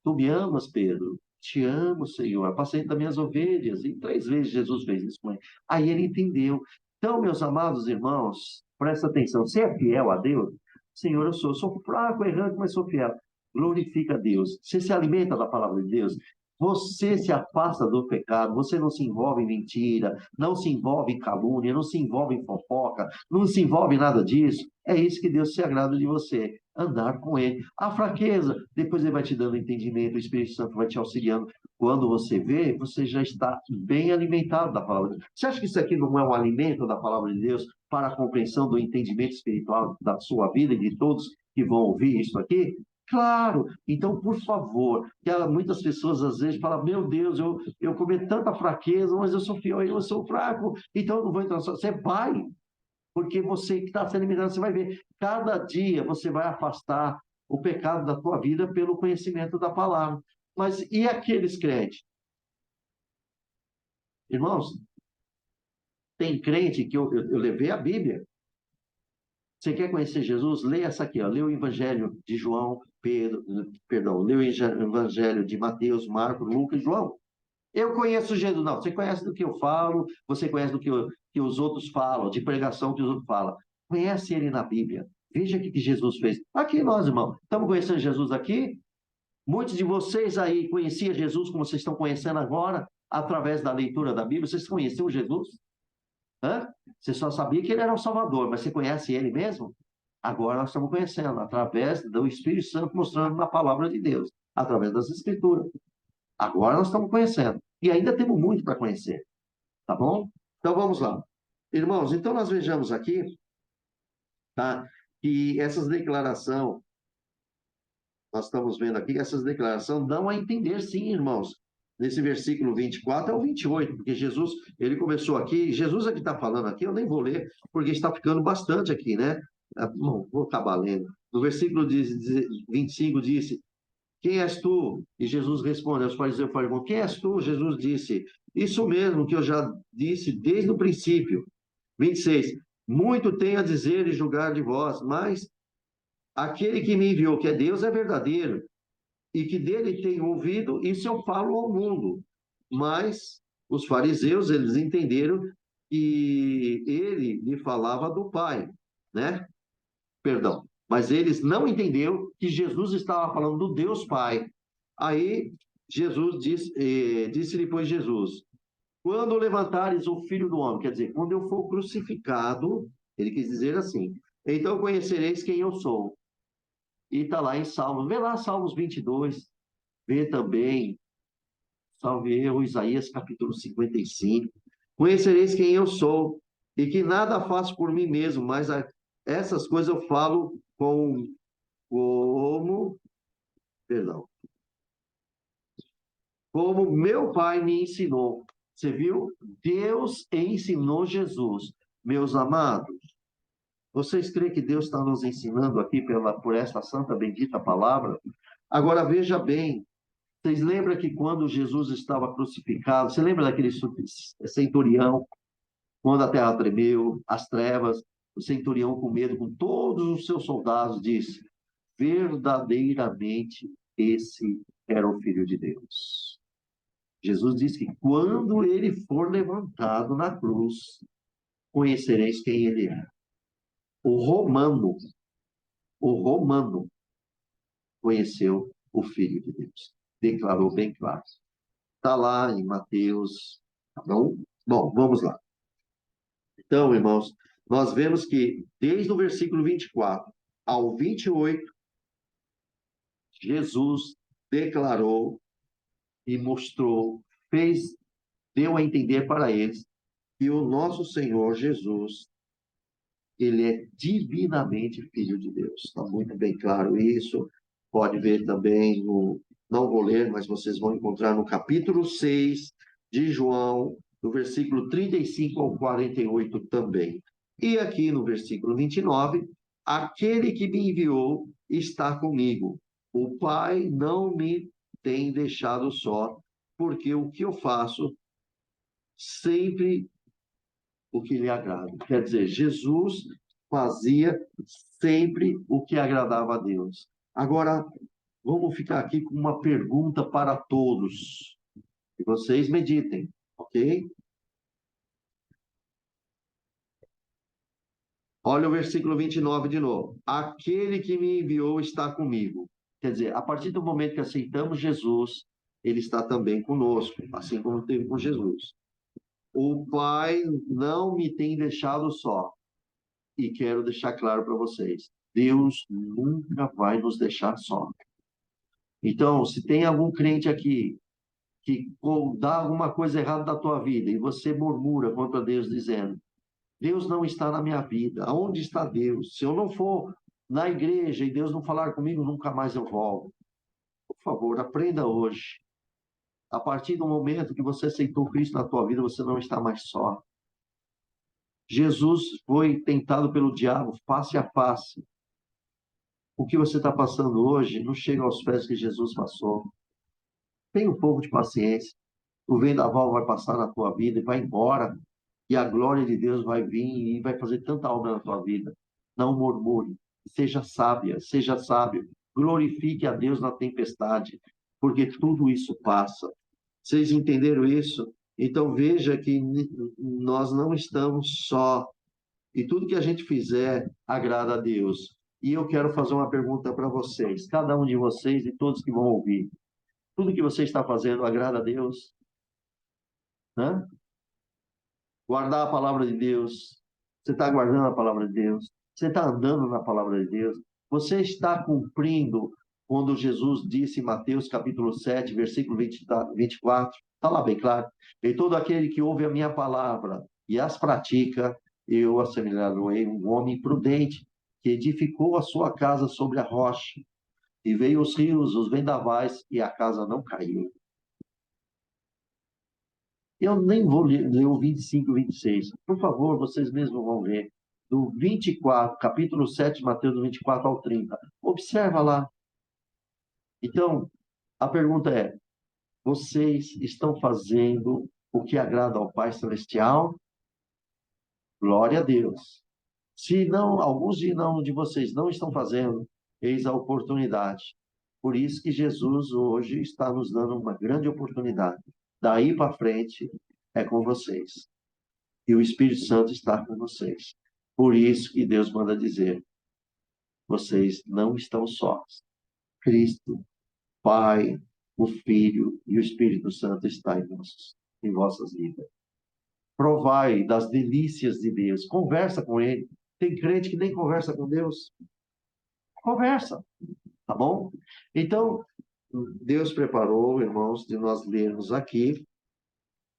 tu me amas, Pedro? Te amo, Senhor, apacenta das minhas ovelhas. E 3 vezes Jesus fez isso com ele. Aí ele entendeu. Então, meus amados irmãos, presta atenção. Você é fiel a Deus? Senhor, eu sou fraco, errante, mas sou fiel. Glorifica a Deus. Você se alimenta da palavra de Deus. Você se afasta do pecado, você não se envolve em mentira, não se envolve em calúnia, não se envolve em fofoca, não se envolve em nada disso. É isso que Deus se agrada de você, andar com Ele. A fraqueza, depois Ele vai te dando entendimento, o Espírito Santo vai te auxiliando. Quando você vê, você já está bem alimentado da palavra de Deus. Você acha que isso aqui não é um alimento da palavra de Deus para a compreensão do entendimento espiritual da sua vida e de todos que vão ouvir isso aqui? Claro, então, por favor, que muitas pessoas às vezes falam, meu Deus, eu cometo tanta fraqueza, mas eu sou fiel, eu sou fraco, então eu não vou entrar. Você vai, porque você que está se alimentando, você vai ver, cada dia você vai afastar o pecado da tua vida pelo conhecimento da palavra. Mas e aqueles crentes? Irmãos, tem crente que eu levei a Bíblia. Você quer conhecer Jesus? Leia essa aqui, ó. Lê o Evangelho de João, Pedro, perdão, lê o Evangelho de Mateus, Marcos, Lucas e João. Eu conheço Jesus. Não, você conhece do que eu falo, você conhece do que os outros falam, de pregação que os outros falam. Conhece ele na Bíblia. Veja o que Jesus fez. Aqui nós, irmão, estamos conhecendo Jesus aqui? Muitos de vocês aí conheciam Jesus como vocês estão conhecendo agora, através da leitura da Bíblia? Vocês conheciam Jesus? Hã? Você só sabia que ele era o Salvador, mas você conhece ele mesmo? Agora nós estamos conhecendo, através do Espírito Santo mostrando na palavra de Deus, através das Escrituras. Agora nós estamos conhecendo. E ainda temos muito para conhecer. Tá bom? Então vamos lá. Irmãos, então nós vejamos aqui, tá? Que essas declarações, nós estamos vendo aqui, essas declarações dão a entender, sim, irmãos, nesse versículo 24 ao 28, porque Jesus, ele começou aqui, Jesus é que está falando aqui, eu nem vou ler, porque está ficando bastante aqui, né? Bom, vou acabar lendo. No versículo 25 disse: quem és tu? E Jesus responde aos fariseus e perguntam: quem és tu? Jesus disse: isso mesmo que eu já disse desde o princípio. 26. Muito tenho a dizer e julgar de vós, mas aquele que me enviou, que é Deus, é verdadeiro, e que dele tenho ouvido, isso eu falo ao mundo. Mas os fariseus, eles entenderam que ele lhe falava do Pai, né? Perdão. Mas eles não entenderam que Jesus estava falando do Deus Pai. Aí Jesus disse-lhe, pois Jesus: quando levantares o Filho do Homem, quer dizer, quando eu for crucificado, ele quis dizer assim, então conhecereis quem eu sou. E está lá em Salmos, vê lá Salmos 22, vê também, salve erro, Isaías capítulo 55. Conhecereis quem eu sou, e que nada faço por mim mesmo, mas essas coisas eu falo como, perdão, como meu pai me ensinou. Você viu? Deus ensinou Jesus. Meus amados, vocês creem que Deus está nos ensinando aqui por esta santa bendita palavra? Agora veja bem, vocês lembram que quando Jesus estava crucificado, você lembra daquele centurião, quando a terra tremeu, as trevas, o centurião com medo, com todos os seus soldados, disse: verdadeiramente esse era o Filho de Deus. Jesus disse que quando ele for levantado na cruz, conhecereis quem ele é. O romano, o romano conheceu o Filho de Deus. Declarou bem claro. Está lá em Mateus. Tá bom? Bom, vamos lá. Então, irmãos, nós vemos que desde o versículo 24 ao 28, Jesus declarou e mostrou, deu a entender para eles que o nosso Senhor Jesus, ele é divinamente Filho de Deus. Está muito bem claro isso. Pode ver também não vou ler, mas vocês vão encontrar no capítulo 6 de João, do versículo 35 ao 48 também. E aqui no versículo 29, aquele que me enviou está comigo. O Pai não me tem deixado só, porque o que eu faço sempre o que lhe agrada. Quer dizer, Jesus fazia sempre o que agradava a Deus. Agora, vamos ficar aqui com uma pergunta para todos. E vocês meditem, ok? Olha o versículo 29 de novo. Aquele que me enviou está comigo. Quer dizer, a partir do momento que aceitamos Jesus, ele está também conosco, assim como teve com Jesus. O Pai não me tem deixado só. E quero deixar claro para vocês, Deus nunca vai nos deixar só. Então, se tem algum crente aqui que dá alguma coisa errada da tua vida e você murmura contra Deus dizendo: Deus não está na minha vida. Aonde está Deus? Se eu não for na igreja e Deus não falar comigo, nunca mais eu volto. Por favor, aprenda hoje. A partir do momento que você aceitou Cristo na tua vida, você não está mais só. Jesus foi tentado pelo diabo face a face. O que você está passando hoje não chega aos pés que Jesus passou. Tenha um pouco de paciência. O vendaval vai passar na tua vida e vai embora. E a glória de Deus vai vir e vai fazer tanta obra na tua vida. Não murmure. Seja sábia, seja sábio. Glorifique a Deus na tempestade, porque tudo isso passa. Vocês entenderam isso? Então veja que nós não estamos só. E tudo que a gente fizer agrada a Deus. E eu quero fazer uma pergunta para vocês, cada um de vocês e todos que vão ouvir. Tudo que você está fazendo agrada a Deus? Hã? Guardar a palavra de Deus. Você está guardando a palavra de Deus? Você está andando na palavra de Deus? Você está cumprindo quando Jesus disse em Mateus capítulo 7, versículo 24, está lá bem claro. E todo aquele que ouve a minha palavra e as pratica, eu assemelharei um homem prudente que edificou a sua casa sobre a rocha. E veio os rios, os vendavais, e a casa não caiu. Eu nem vou ler o 25 e 26. Por favor, vocês mesmos vão ler. Do 24, capítulo 7, Mateus, do 24 ao 30. Observa lá. Então, a pergunta é: vocês estão fazendo o que agrada ao Pai Celestial? Glória a Deus. Se não, alguns de vocês não estão fazendo, eis a oportunidade. Por isso que Jesus hoje está nos dando uma grande oportunidade. Daí para frente é com vocês. E o Espírito Santo está com vocês. Por isso que Deus manda dizer: vocês não estão sós. Cristo, Pai, o Filho e o Espírito Santo está em vossas vidas. Provai das delícias de Deus. Conversa com Ele. Tem crente que nem conversa com Deus. Conversa, tá bom? Então, Deus preparou, irmãos, de nós lermos aqui.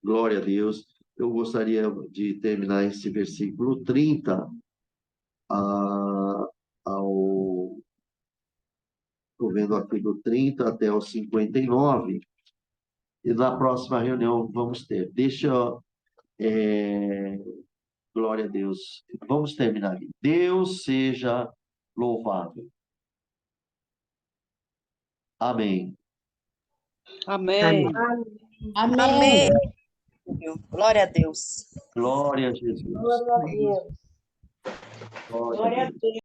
Glória a Deus. Eu gostaria de terminar esse versículo 30 ao... Estou vendo aqui do 30 até o 59. E na próxima reunião vamos ter. Glória a Deus. Vamos terminar aqui. Deus seja louvado. Amém. Amém. Amém. Glória a Deus. Glória a Jesus. Glória a Deus. Glória a Deus.